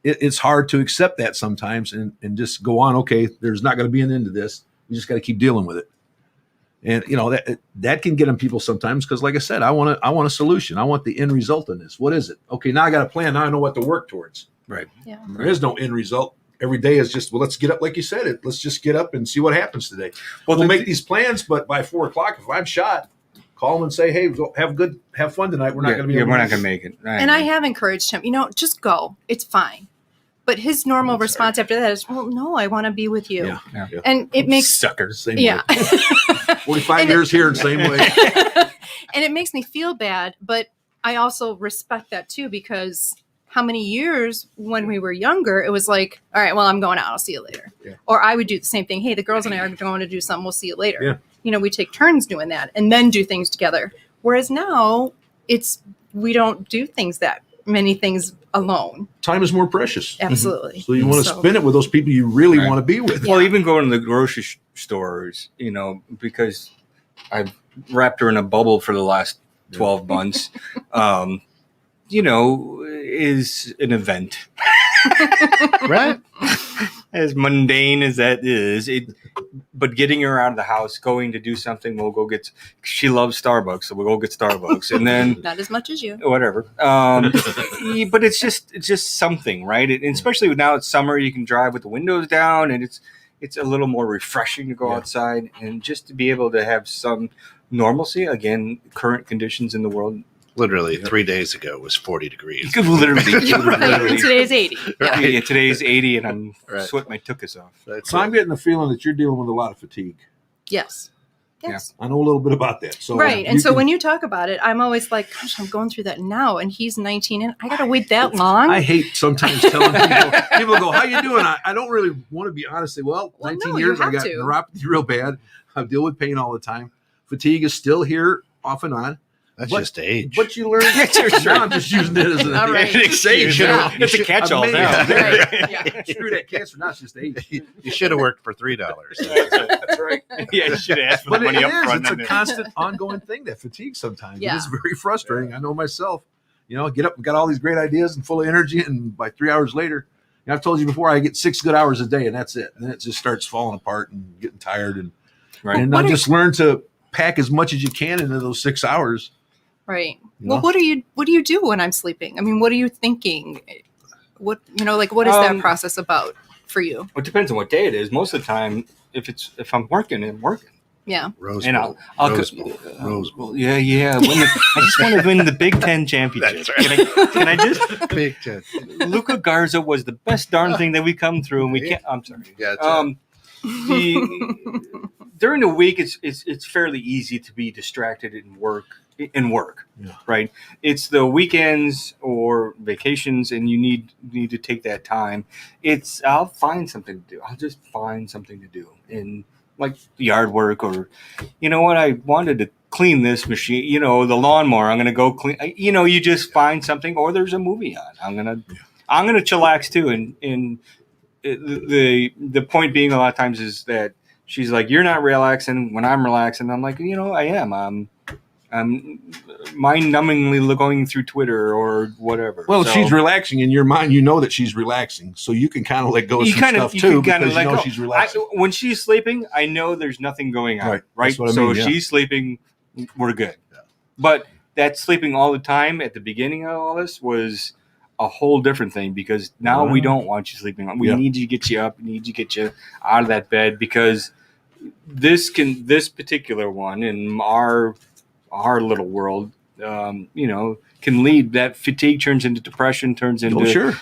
it's hard to accept that sometimes and just go on, okay, there's not going to be an end to this. We just got to keep dealing with it. And, that can get on people sometimes because, like I said, I want a solution. I want the end result in this. What is it? Okay, now I got a plan. Now I know what to work towards. Right. Yeah. There is no end result. Every day is just, let's get up, like you said, let's just get up and see what happens today. We'll make these plans, but by 4:00, if I'm shot, call them and say, hey, have fun tonight. We're not going to be able we're to not going to make it. And I have encouraged him, just go. It's fine. But his normal response after that is, well, no, I want to be with you. Yeah. And it makes Suckers. Same yeah. way. 45 years here, same way. And it makes me feel bad, but I also respect that too, because how many years when we were younger, it was like, all right, well, I'm going out. I'll see you later. Yeah. Or I would do the same thing. Hey, the girls and I are going to do something. We'll see you later. Yeah. You know, we take turns doing that and then do things together. Whereas now we don't do many things alone. Time is more precious. Absolutely. So you want to spend it with those people you really want to be with. Well, even going to the grocery stores, because I've wrapped her in a bubble for the last 12 months, is an event. Right? As mundane as that is, but getting her out of the house, going to do something, she loves Starbucks, so we'll go get Starbucks, and then not as much as you, whatever. But it's just something, right? And especially now it's summer, you can drive with the windows down, and it's a little more refreshing to go outside and just to be able to have some normalcy. Again, current conditions in the world. Literally 3 days ago it was 40 degrees. Literally. Today's 80. Right. Yeah, today's 80, and I'm sweating my tuchus off. That's So I'm getting the feeling that you're dealing with a lot of fatigue. Yes. I know a little bit about that. So right. And so when you talk about it, I'm always like, gosh, I'm going through that now. And he's 19 and I got to wait that long. I hate sometimes telling people go, how you doing? I don't really want to be honest. Say, well 19 no, years, you I got have to. neuropathy real bad. I deal with pain all the time. Fatigue is still here off and on. That's just age. But you learn. Now I'm just using it as an All right. excuse. It's a catch-all now. Right. Screw that cancer. Now it's just age. You should have worked for $3. That's right. Yeah, you should have asked for But the money it up is. front. It's a constant, ongoing thing, that fatigue sometimes. Yeah. It is very frustrating. I know myself. Get up and got all these great ideas and full of energy, and by 3 hours later, I've told you before, I get 6 good hours a day, and that's it. And then it just starts falling apart and getting tired. And I just learn to pack as much as you can into those 6 hours. Right. Well, what do you do when I'm sleeping? I mean, what are you thinking? What is that process about for you? It depends on what day it is. Most of the time, if I'm working, I'm working. Yeah. Rose And Bowl. Rose Bowl. Rose Bowl. Yeah. I just want to win the Big Ten championship. That's right. Can I just? Big Ten. Luka Garza was the best darn thing that we come through, and we can't. I'm sorry. Yeah, that's right. During the week, it's fairly easy to be distracted and work. Yeah. Right? It's the weekends or vacations, and you need to take that time. I'll find something to do. I'll just find something to do, in like yard work, or I wanted to clean this machine. The lawnmower. I'm gonna go clean. You just find something, or there's a movie on. I'm gonna chillax too, and the point being, a lot of times is that she's like, you're not relaxing when I'm relaxing. I'm like, I am. I'm mind-numbingly going through Twitter or whatever. Well, if she's relaxing in your mind, that she's relaxing, so you can kind of let go of some stuff too, because she's relaxing. When she's sleeping, I know there's nothing going on, right? That's what I so mean, if she's sleeping, we're good. Yeah. But that sleeping all the time at the beginning of all this was a whole different thing, because now we don't want you sleeping. We need to get you up. We need to get you out of that bed, because this particular one in our little world, can lead. That fatigue turns into depression, turns into,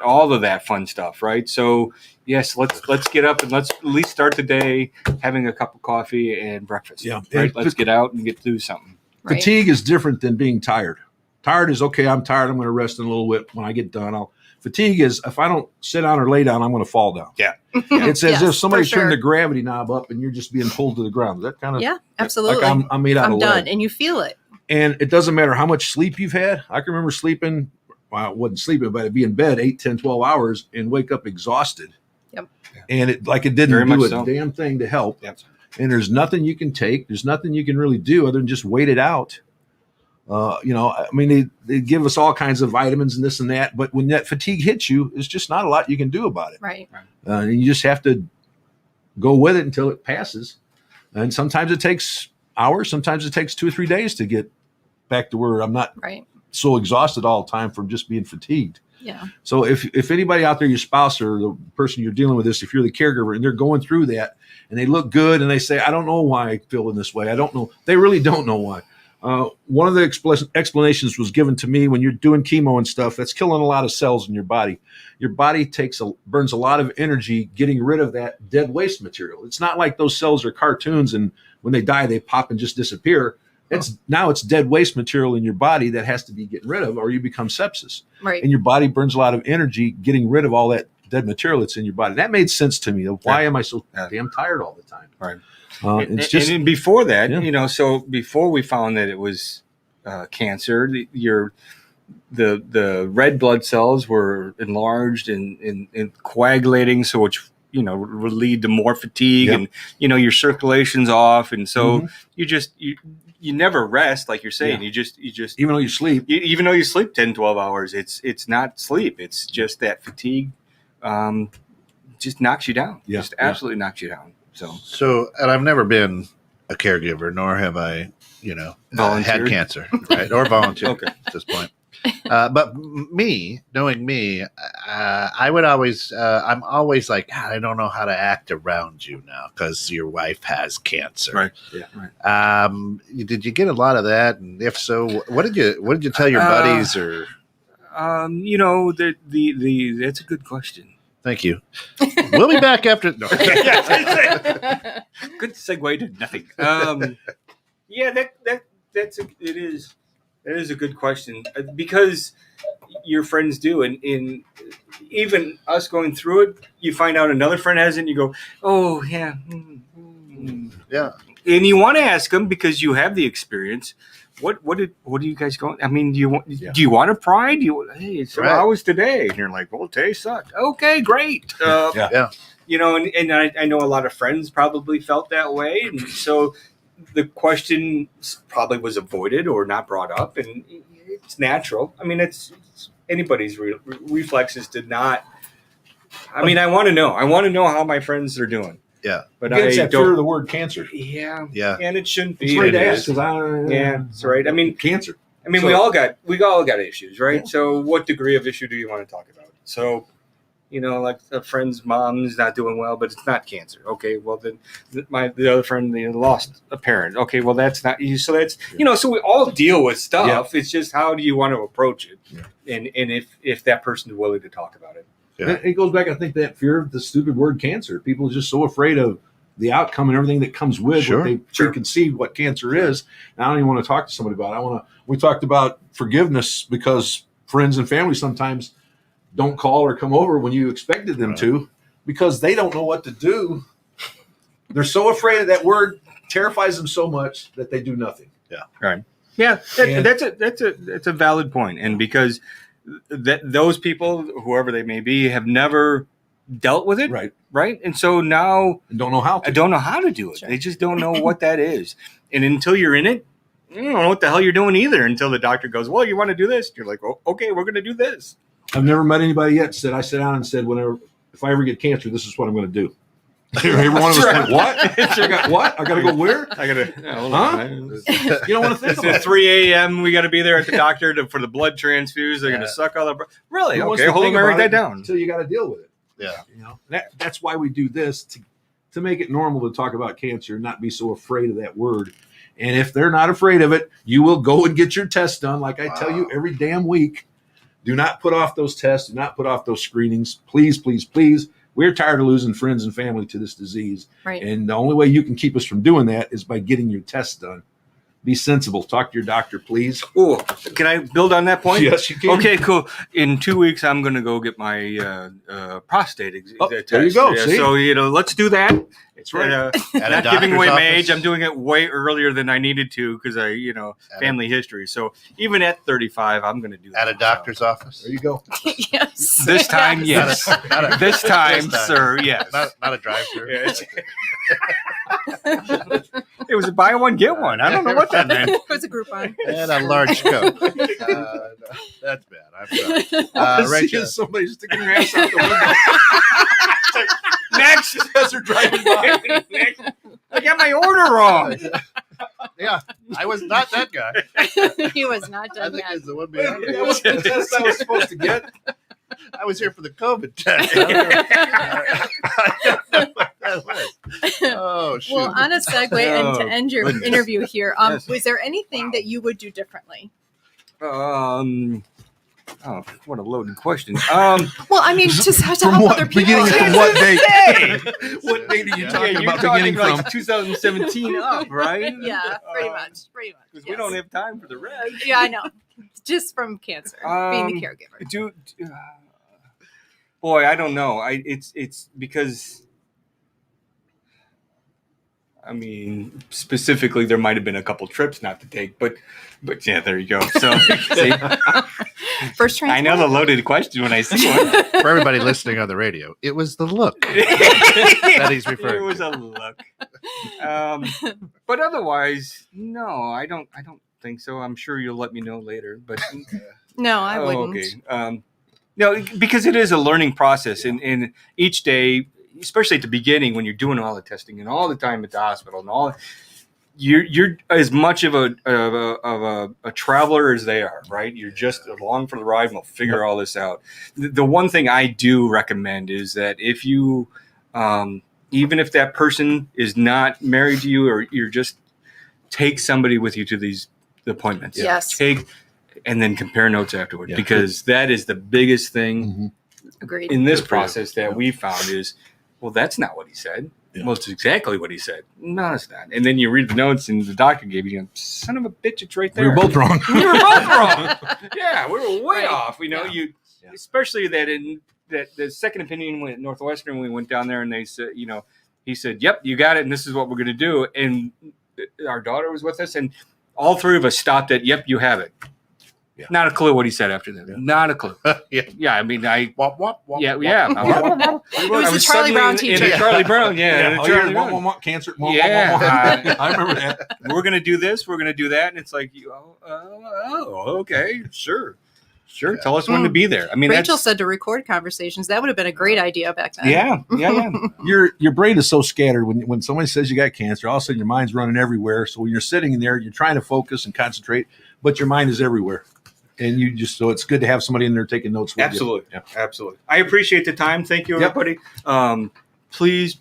all of that fun stuff, right? So yes, let's get up and let's at least start the day having a cup of coffee and breakfast. Yeah, right. Let's get out and get through something. Right. Fatigue is different than being tired. Tired is okay. I'm tired. I'm going to rest in a little bit. When I get done, Fatigue is, if I don't sit down or lay down, I'm going to fall down. Yeah. It's as if somebody for sure. turned the gravity knob up and you're just being pulled to the ground. Is that kind of? Yeah, absolutely. Like I'm made out of I'm lead. done, and you feel it. And it doesn't matter how much sleep you've had. I can remember sleeping, well, I wasn't sleeping, but I'd be in bed 8, 10, 12 hours and wake up exhausted. Yep. And it didn't Very do much a so. damn thing to help. Yep. And there's nothing you can take. There's nothing you can really do other than just wait it out. They give us all kinds of vitamins and this and that, but when that fatigue hits you, there's just not a lot you can do about it. Right. And you just have to go with it until it passes. And sometimes it takes hours. Sometimes it takes 2 or 3 days to get back to where I'm not so exhausted all the time from just being fatigued. Yeah. So if anybody out there, your spouse or the person you're dealing with this, if you're the caregiver and they're going through that and they look good and they say, I don't know why I feel in this way. I don't know. They really don't know why. One of the explanations was given to me when you're doing chemo and stuff, that's killing a lot of cells in your body. Your body burns a lot of energy getting rid of that dead waste material. It's not like those cells are cartoons and when they die, they pop and just disappear. Now it's dead waste material in your body that has to be getting rid of, or you become sepsis. Right. And your body burns a lot of energy getting rid of all that dead material that's in your body. That made sense to me. Why am I so damn tired all the time? Right. And before that, Yeah. So before we found that it was cancer, the red blood cells were enlarged and coagulating, so which would lead to more fatigue, Yep. and your circulation's off, and so Mhm. you never rest, like you're saying. Yeah. You just even though you sleep, even though you sleep 10, 12 hours, it's not sleep. It's just that fatigue just knocks you down. Yeah. Just absolutely knocks you down. So, and I've never been a caregiver, nor have I, had Volunteered? cancer, right? Or volunteered Okay. at this point. But knowing me, I would always, I'm always like, God, I don't know how to act around you now because your wife has cancer. Right. Yeah. Right. Did you get a lot of that? And if so, what did you tell your buddies or? That's a good question. Thank you. We'll be back after. No. Good segue to nothing. It is a good question because your friends do, and even us going through it, you find out another friend has it, and you go, oh yeah, Yeah. and you want to ask them because you have the experience. What are you guys going? I mean, do you want to pry? Hey, so Right. how was today? And you're like, well, today sucked. Okay, great. Yeah. And I know a lot of friends probably felt that way, and so the question probably was avoided or not brought up, and it's natural. I mean, it's anybody's reflexes did not. I mean, I want to know. I want to know how my friends are doing. Yeah. But it's I that fear of don't. the word cancer. Yeah. Yeah. And it shouldn't be. It's right It to is. ask because Yeah, that's right. I mean, cancer. we all got issues, right? Yeah. So what degree of issue do you want to talk about? So, like a friend's mom's not doing well, but it's not cancer. Okay, well then the other friend lost a parent. Okay, well that's not you. So that's so we all deal with stuff. It's just how do you want to approach it, and if that person is willing to talk about it. Yeah. It goes back, I think, that fear of the stupid word cancer. People are just so afraid of the outcome and everything that comes with what they preconceived what cancer is. And I don't even want to talk to somebody about it. We talked about forgiveness because friends and family sometimes don't call or come over when you expected them to because they don't know what to do. They're so afraid of that word, terrifies them so much that they do nothing. Yeah. Right. Yeah. That's a valid point. And because those people, whoever they may be, have never dealt with it. Right. And so now And don't know how to. I don't know how to do it. Sure. They just don't know what that is. And until you're in it, you don't know what the hell you're doing either until the doctor goes, well, you want to do this? You're like, oh, okay, we're going to do this. I've never met anybody yet said I sat down and said, if I ever get cancer, this is what I'm going to do. Every one of us went, what? I got what? I got to go where? I got to, Huh? You don't want to think It's about at 3 a.m. We got to be there at the doctor for the blood transfuse. They're going to suck all the blood. Really? Who wants Okay, to hold on, think write about that it down. until you got to deal with it. Yeah. That's why we do this to make it normal to talk about cancer and not be so afraid of that word. And if they're not afraid of it, you will go and get your test done. Like I tell you every damn week, do not put off those tests. Do not put off those screenings. Please, please, please. We're tired of losing friends and family to this disease. Right. And the only way you can keep us from doing that is by getting your tests done. Be sensible. Talk to your doctor, please. Oh, can I build on that point? Yes, you can. Okay, cool. In 2 weeks, I'm going to go get my prostate test. There you go. Yeah, See? so, let's do that. That's right. At a Not giving away doctor's my age. office? I'm doing it way earlier than I needed to because family history. So even at 35, I'm going to do that. At a doctor's office? There you go. Yes. This time, yes. Not a- This time, This time. sir, yes. Not a drive-through. Yeah, it was a buy one, get one. I don't know what that meant. It was a Groupon. And a large coat. That's bad. I'm sorry. Rachel. Somebody sticking their ass out the window Next. as they're driving by. Next. I got my order wrong. Yeah, I was not that guy. He was not I done think yet. it's the one That behind me. was the test I was supposed to get. I was here for the COVID test. I don't know what that was. Oh, shoot. Well, on a segue and to Oh, end your goodness. interview here, Yes. was there anything that you would do differently? Oh, what a loaded question. Well, I mean, to From help what other people. beginning from what date? Hey! What date are you Yeah, talking you're about talking beginning like from? 2017 up, right? Yeah, pretty much. Because we don't have time for the rest. Yeah, I know. Just from cancer, being the caregiver. Dude, boy, I don't know. It's because, I mean, specifically, there might have been a couple trips not to take, but yeah, there you go. So, see, First transplant. I know the loaded question when I see one. For everybody listening on the radio, it was the look that he's referring It was to. a look. But otherwise, no, I don't think so. I'm sure you'll let me know later. But No, I wouldn't. Okay. No, because it is a learning process, and each day, especially at the beginning when you're doing all the testing and all the time at the hospital and all, you're as much of a traveler as they are, right? You're just along for the ride, and we'll figure all this out. The one thing I do recommend is that if you, even if that person is not married to you, or you're just take somebody with you to these appointments. Yes. And then compare notes afterward, Yeah. because that is the biggest thing Mhm. Agreed. in this Good for you. process that we found is, well, that's not what he said. Yeah. Well, it's exactly what he said. No, it's not. And then you read the notes and the doctor gave you, son of a bitch, it's right there. We were both wrong. We were both wrong. Yeah, we were way Right. off. You know, Yeah. especially that the second opinion went Northwestern. We went down there and they said, he said, "Yep, you got it, and this is what we're going to do." And our daughter was with us, and all three of us stopped at, "Yep, you have it." Yeah. Not a clue what he said after that. Yeah. Not a clue. Yeah. Yeah, I mean, I Womp, womp, womp, yeah. It was the Charlie Brown teacher. In a Charlie Brown, Yeah. in a Oh, Charlie you're Brown. want cancer. Yeah. I remember that. We're gonna do this. We're gonna do that, and it's like, okay, sure. Yeah. Tell us when to be there. I mean, Rachel that's, said to record conversations. That would have been a great idea back then. yeah. Your brain is so scattered when somebody says you got cancer, all of a sudden your mind's running everywhere. So when you're sitting in there, you're trying to focus and concentrate, but your mind is everywhere. And so it's good to have somebody in there taking notes with Absolutely. you. Absolutely. I appreciate the time. Thank you, Yep. everybody. Please,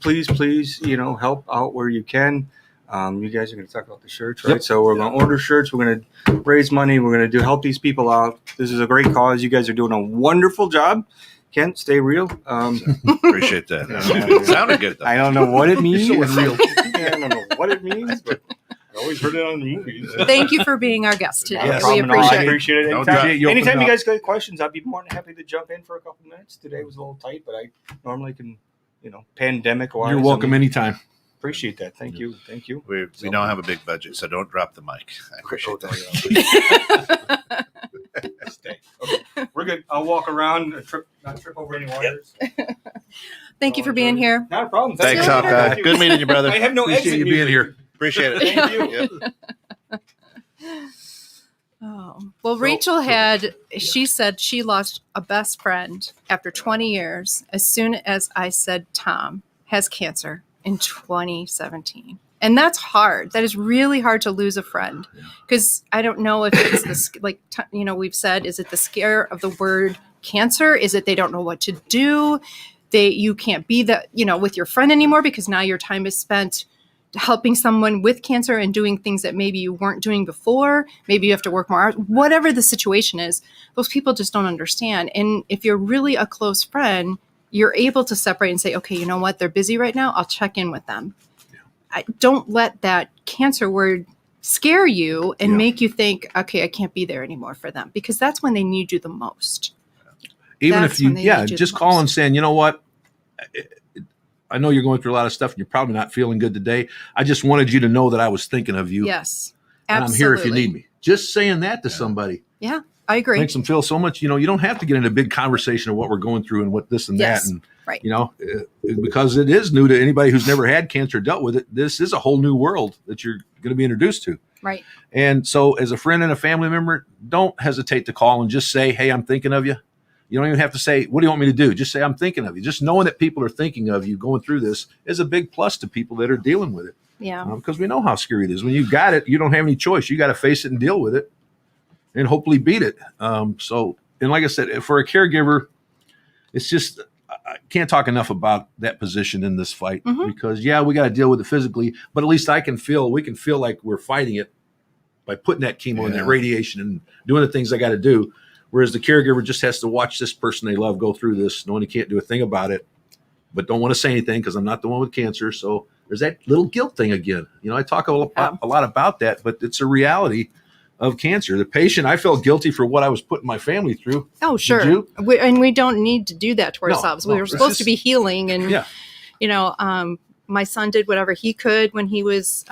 help out where you can. You guys are going to talk about the shirts, right? Yep. So we're going to order shirts. We're going to raise money. We're going to help these people out. This is a great cause. You guys are doing a wonderful job. Kent, stay real. Appreciate that. Yeah. Sounded good, though. I don't know what it means. You're so unreal. I don't know what it means, but I always heard it on the movies. Thank you for being our guest today. Yes. We Problem at all. I appreciate it. appreciate it. No Anytime, doubt. You opened anytime you up. guys got questions, I'd be more than happy to jump in for a couple minutes. Today was a little tight, but I normally can, pandemic wise. You're welcome anytime. Appreciate that. Thank you. We don't have a big budget, so don't drop the mic. I appreciate that. Stay. Okay. We're good. I'll walk around, not trip over any wires. Thank you for being here. Not a problem. Thanks, See you later. Hawkeye. Thank you. Good meeting you, brother. I have no Appreciate exit you being music. here. Appreciate it. Thank you. Yep. Oh. Well, Rachel she said she lost a best friend after 20 years as soon as I said Tom has cancer in 2017. And that's hard. That is really hard to lose a friend, because I don't know if it's we've said, is it the scare of the word cancer? Is it they don't know what to do? You can't be with your friend anymore because now your time is spent helping someone with cancer and doing things that maybe you weren't doing before. Maybe you have to work more hours. Whatever the situation is, those people just don't understand. And if you're really a close friend, you're able to separate and say, okay, you know what? They're busy right now. I'll check in with them. Don't let that cancer word scare you and make you think, okay, I can't be there anymore for them, because that's when they need you the most. Even That's if you, when they need you just the call most. and saying, you know what? I know you're going through a lot of stuff and you're probably not feeling good today. I just wanted you to know that I was thinking of you. Yes, And absolutely. I'm here if you need me. Just saying that to somebody Yeah, I agree. makes them feel so much, you don't have to get into a big conversation of what we're going through and what this and Yes, that. And, right. because it is new to anybody who's never had cancer or dealt with it. This is a whole new world that you're going to be introduced to. Right. And so as a friend and a family member, don't hesitate to call and just say, hey, I'm thinking of you. You don't even have to say, what do you want me to do? Just say, I'm thinking of you. Just knowing that people are thinking of you going through this is a big plus to people that are dealing with it. Yeah. Because we know how scary it is. When you've got it, you don't have any choice. You got to face it and deal with it and hopefully beat it. And like I said, for a caregiver, it's just, I can't talk enough about that position in this fight Mhm. because we got to deal with it physically, but at least we can feel like we're fighting it by putting that chemo and that radiation and doing the things I got to do. Whereas the caregiver just has to watch this person they love go through this, knowing he can't do a thing about it, but don't want to say anything because I'm not the one with cancer. So there's that little guilt thing again. I talk a lot about that, but it's a reality of cancer. The patient, I felt guilty for what I was putting my family through. Oh, sure. Did you? And we don't need to do that to ourselves. We were supposed to be healing. And, my son did whatever he could when he was,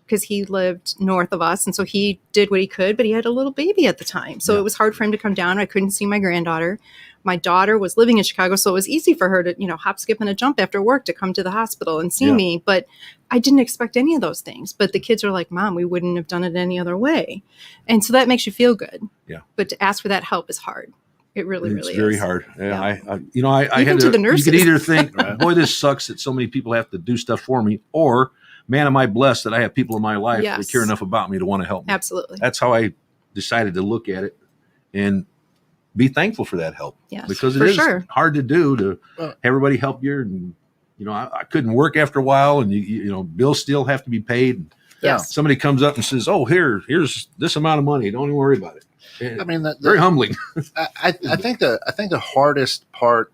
because he lived north of us. And so he did what he could, but he had a little baby at the time. So it was hard for him to come down. I couldn't see my granddaughter. My daughter was living in Chicago, so it was easy for her to, hop, skip, and a jump after work to come to the hospital and see me. But I didn't expect any of those things. But the kids are like, Mom, we wouldn't have done it any other way. And so that makes you feel good. Yeah. But to ask for that help is hard. It really is. It's very hard. Yeah. I Even had to the nurses. You could either think, boy, this sucks that so many people have to do stuff for me, or man, am I blessed that I have people in my life that care enough about me to want to help me. Absolutely. That's how I decided to look at it and be thankful for that help. Yes, because it is hard to do to have everybody help you. And, I couldn't work after a while, and, bills still have to be paid. Yes. Somebody comes up and says, oh, here's this amount of money. Don't even worry about it. I mean, very humbling. I think the hardest part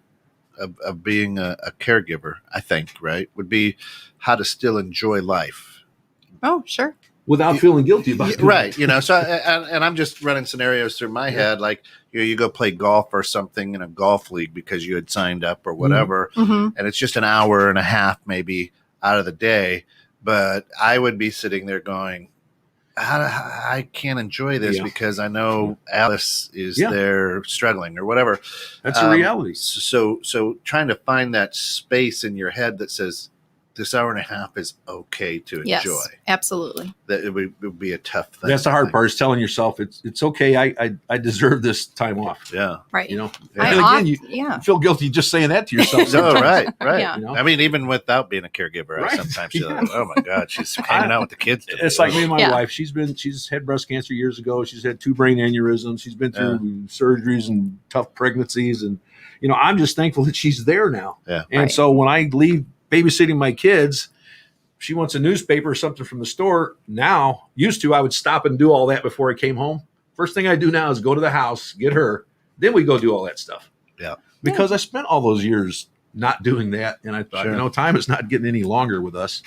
of being a caregiver, right, would be how to still enjoy life. Oh, sure. Without feeling guilty about it. Right. So, and I'm just running scenarios through my head, like, you go play golf or something in a golf league because you had signed up or whatever, and it's just an hour and a half maybe out of the day. But I would be sitting there going, I can't enjoy this because I know Alice is there struggling or whatever. That's a reality. So trying to find that space in your head that says this hour and a half is okay to enjoy. Yes, absolutely. That it would be a tough thing. That's the hard part, is telling yourself it's okay. I deserve this time off. Yeah. Right. And again, you feel guilty just saying that to yourself. No, right. Yeah. I mean, even without being a caregiver, I sometimes feel like, oh my God, she's hanging out with the kids today. It's like me and my wife. She's had breast cancer years ago. She's had 2 brain aneurysms. She's been through surgeries and tough pregnancies. And, I'm just thankful that she's there now. Yeah. And so when I leave babysitting my kids, she wants a newspaper or something from the store. Now, used to, I would stop and do all that before I came home. First thing I do now is go to the house, get her, then we go do all that stuff. Yeah. Because I spent all those years not doing that. And I thought, time is not getting any longer with us.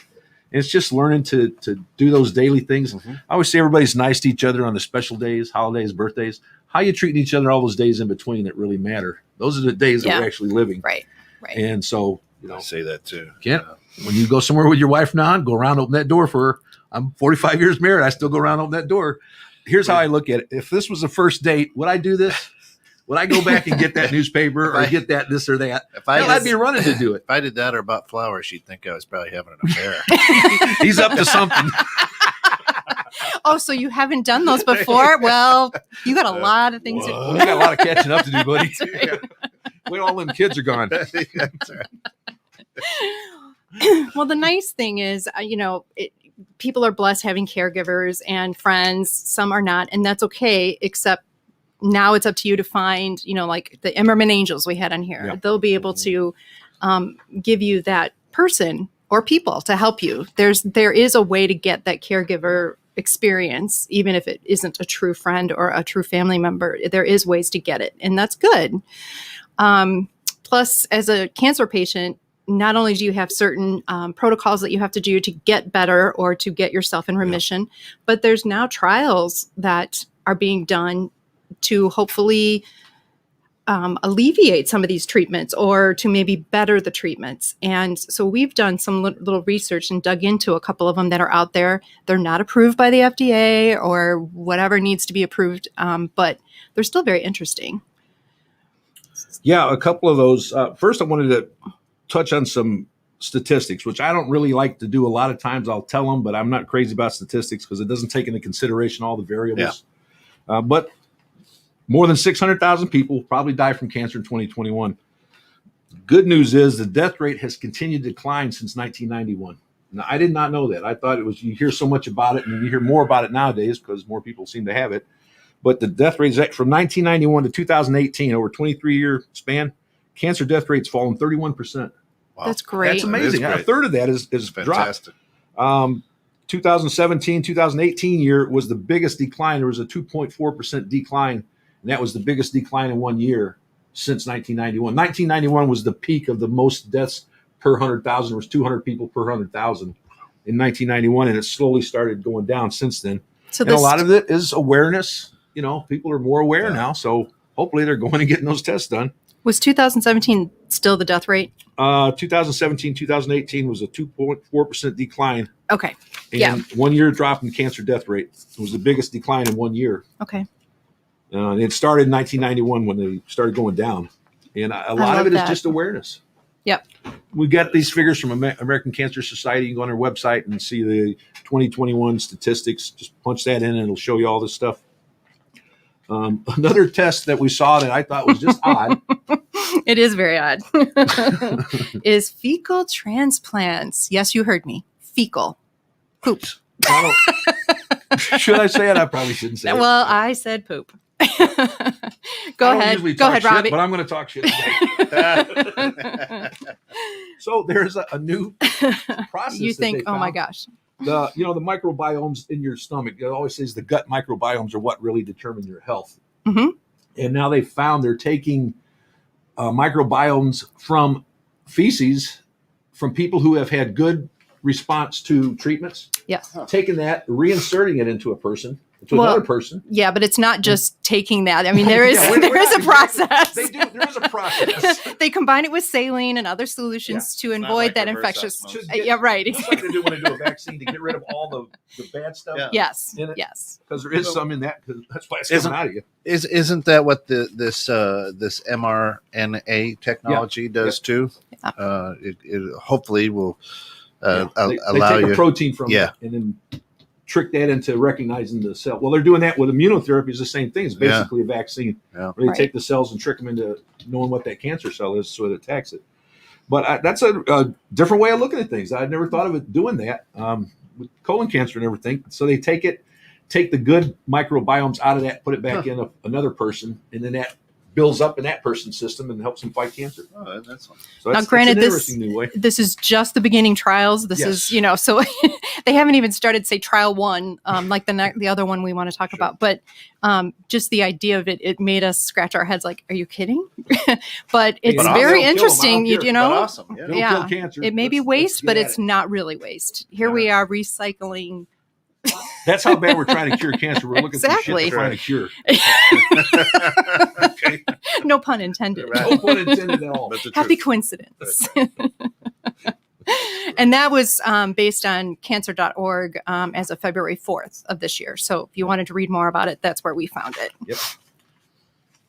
And it's just learning to do those daily things. I always say everybody's nice to each other on the special days, holidays, birthdays. How you treating each other all those days in between that really matter. Those are the days that we're actually living. Right. And so, I say that too. Kent, when you go somewhere with your wife now, go around, open that door for her. I'm 45 years married. I still go around, open that door. Here's how I look at it. If this was a first date, would I do this? Would I go back and get that newspaper or get that this or that? I'd be running to do it. If I did that or bought flowers, she'd think I was probably having an affair. He's up to something. Oh, so you haven't done those before? Well, you got a lot of things to do. We got a lot of catching up to do, buddy. Wait, all them kids are gone. That's right. Well, the nice thing is, people are blessed having caregivers and friends. Some are not, and that's okay, except now it's up to you to find, like the Emmerman Angels we had on here. Yeah. They'll be able to give you that person or people to help you. There is a way to get that caregiver experience, even if it isn't a true friend or a true family member. There is ways to get it, and that's good. Plus, as a cancer patient, not only do you have certain protocols that you have to do to get better or to get yourself in remission, but there's now trials that are being done to hopefully alleviate some of these treatments or to maybe better the treatments. And so we've done some little research and dug into a couple of them that are out there. They're not approved by the FDA or whatever needs to be approved, but they're still very interesting. Yeah, a couple of those. First, I wanted to touch on some statistics, which I don't really like to do. A lot of times I'll tell them, but I'm not crazy about statistics because it doesn't take into consideration all the variables. Yeah. But more than 600,000 people probably die from cancer in 2021. Good news is the death rate has continued to decline since 1991. Now, I did not know that. I thought it was, you hear so much about it and you hear more about it nowadays because more people seem to have it. But the death rate is from 1991 to 2018, over a 23-year span, cancer death rate's fallen 31%. Wow. That's great. That's amazing. That A is third of that is dropped. fantastic. 2017, 2018 year was the biggest decline. There was a 2.4% decline, and that was the biggest decline in 1 year since 1991. 1991 was the peak of the most deaths per 100,000. There was 200 people per 100,000 in 1991, and it slowly started going down since then. So and a lot of it is awareness. You know, people are more aware now, so hopefully they're going and getting those tests done. was 2017 still the death rate? 2017, 2018 was a 2.4% decline. Okay. And 1 year drop in cancer death rate. It was the biggest decline in 1 year. Okay. It started in 1991 when they started going down. And a lot of it is just awareness. Yep. We got these figures from American Cancer Society. You can go on their website and see the 2021 statistics. Just punch that in and it'll show you all this stuff. Another test that we saw that I thought was just odd. It is very odd. Is fecal transplants. Yes, you heard me. Fecal. Poop. Should I say it? I probably shouldn't say it. Well, I said poop. Go ahead, shit, Robbie. But I'm going to talk shit today. So there's a new process. You think, oh my gosh. The microbiomes in your stomach. It always says the gut microbiomes are what really determine your health. Mm-hmm. And now they found they're taking microbiomes from feces from people who have had good response to treatments. Yes. Taking that, reinserting it into another person. Yeah, but it's not just taking that. I mean, there is Yeah, there is a process. There is a process. They combine it with saline and other solutions to not avoid like that reverse infectious. osmosis. Yeah, right. Just like they do when they do a vaccine to get rid of all the bad stuff. Yeah. Yes. In it. Yes. Because there is some in that. Because that's why it's coming out of you. Isn't that what this mRNA technology does too? Yeah. It hopefully will They allow take you a protein from it and then trick that into recognizing the cell. Well, they're doing that with immunotherapy. Is the same thing. It's basically a vaccine. Yeah. Where they take the cells and trick them into knowing what that cancer cell is, so it attacks it. But that's a different way of looking at things. I'd never thought of it doing that with colon cancer and everything. So they take the good microbiomes out of that, put it back in another person, and then that builds up in that person's system and helps them fight cancer. Oh, that's fun. So Now, granted, an interesting new way. This is just the beginning trials. This is, so they haven't even started, say, trial one, like the other one we want to talk about. But just the idea of it made us scratch our heads like, are you kidding? But it's very interesting, But awesome. Yeah. It'll Yeah. kill cancer. It may be Let's waste, get but at it's it. not really waste. Here we are recycling. That's how bad we're trying to cure cancer. We're looking Exactly. for shit to find a cure. Okay. No pun intended. Right. No pun intended at all. That's the Happy truth. coincidence. And that was based on cancer.org as of February 4th of this year. So if you wanted to read more about it, that's where we found it. Yep.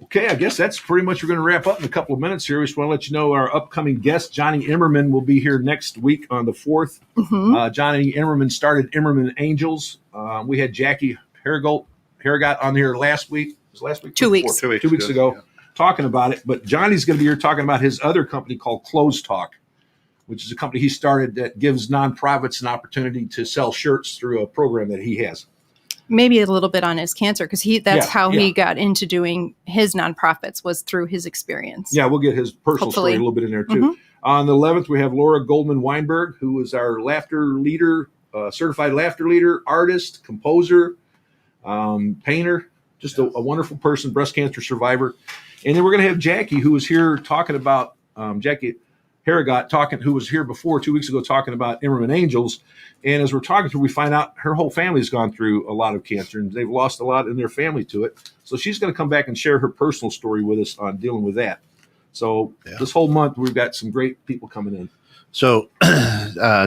Okay, I guess that's pretty much we're going to wrap up in a couple of minutes here. We just want to let you know our upcoming guest, Johnny Immerman, will be here next week on the 4th. Mm-hmm. Johnny Immerman started Immerman Angels. We had Jackie Harrigot on here last week. Was it last week? 2 weeks. 2 weeks. 2 weeks ago, Yeah. talking about it. But Johnny's going to be here talking about his other company called Close Talk, which is a company he started that gives nonprofits an opportunity to sell shirts through a program that he has. Maybe a little bit on his cancer, because that's Yeah, how yeah. he got into doing his nonprofits, was through his experience. Yeah, we'll get his personal Hopefully. story a little bit in there too. Mhm. On the 11th, we have Laura Goldman Weinberg, who is our laughter leader, certified laughter leader, artist, composer, painter, just a wonderful person, breast cancer survivor. And then we're going to have Jackie, who was here talking about, Jackie Harrigot, who was here before 2 weeks ago talking about Immerman Angels. And as we're talking to her, we find out her whole family's gone through a lot of cancer and they've lost a lot in their family to it. So she's going to come back and share her personal story with us on dealing with that. So this whole month, we've got some great people coming in. So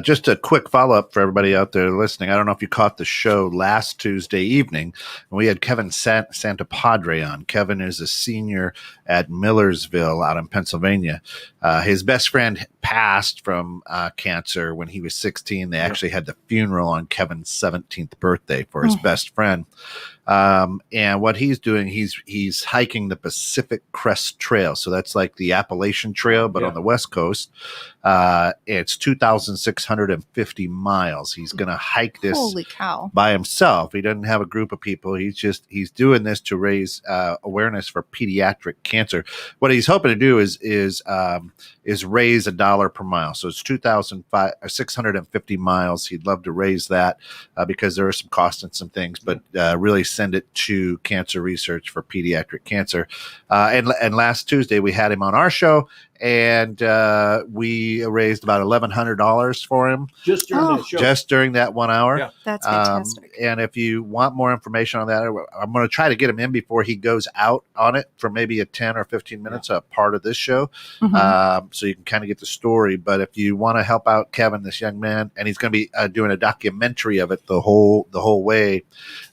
just a quick follow-up for everybody out there listening. I don't know if you caught the show last Tuesday evening. We had Kevin Santapadre on. Kevin is a senior at Millersville out in Pennsylvania. His best friend passed from cancer when he was 16. They actually had the funeral on Kevin's 17th birthday for his best friend. And what he's doing, he's hiking the Pacific Crest Trail. So that's like the Appalachian Trail, but on the West Coast. It's 2,650 miles. He's going to hike this Holy cow. by himself. He doesn't have a group of people. He's doing this to raise awareness for pediatric cancer. What he's hoping to do is raise $1 per mile. So it's 2,650 miles. He'd love to raise that because there are some costs and some things, but really send it to cancer research for pediatric cancer. And last Tuesday we had him on our show, and we raised about $1,100 for him Just during that show. just during that 1 hour. Yeah. That's fantastic. And if you want more information on that, I'm going to try to get him in before he goes out on it for maybe a 10 or 15 minutes, a part of this show. So you can kind of get the story. But if you want to help out Kevin, this young man, and he's going to be doing a documentary of it the whole way.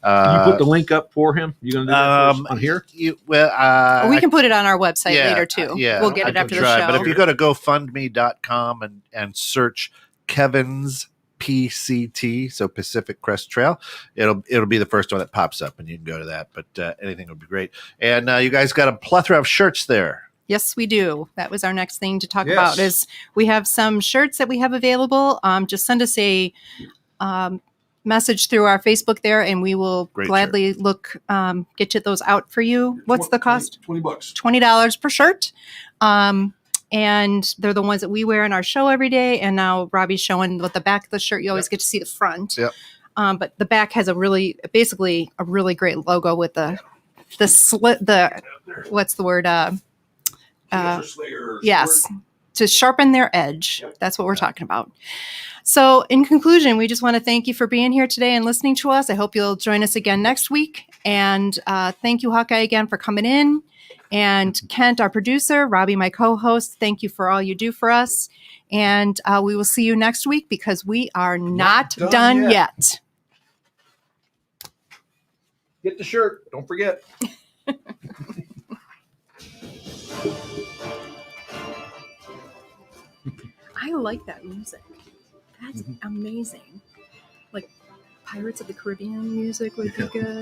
Can you put the link up for him? You going to do that for us on here? We can put it on our website later too. Yeah, We'll get it after the show. But if you go to GoFundMe.com and search Kevin's PCT, so Pacific Crest Trail, it'll be the first one that pops up, and you can go to that. But anything would be great. And you guys got a plethora of shirts there. Yes, we do. That was our next thing to talk about. Is we have some shirts that we have available. Just send us a message through our Facebook there, and we will gladly get you those out for you. What's the cost? $20. $20 per shirt. And they're the ones that we wear in our show every day. And now Robbie's showing with the back of the shirt. You always get to see the front. Yep. But the back has basically a really great logo with the what's the word? Yes, to sharpen their edge. Yep. That's what we're talking about. So in conclusion, we just want to thank you for being here today and listening to us. I hope you'll join us again next week. And thank you, Hawkeye, again for coming in. And Kent, our producer, Robbie, my co-host, thank you for all you do for us. And we will see you next week because we are not done yet. Get the shirt. Don't forget. I like that music. That's amazing. Like Pirates of the Caribbean music would be good.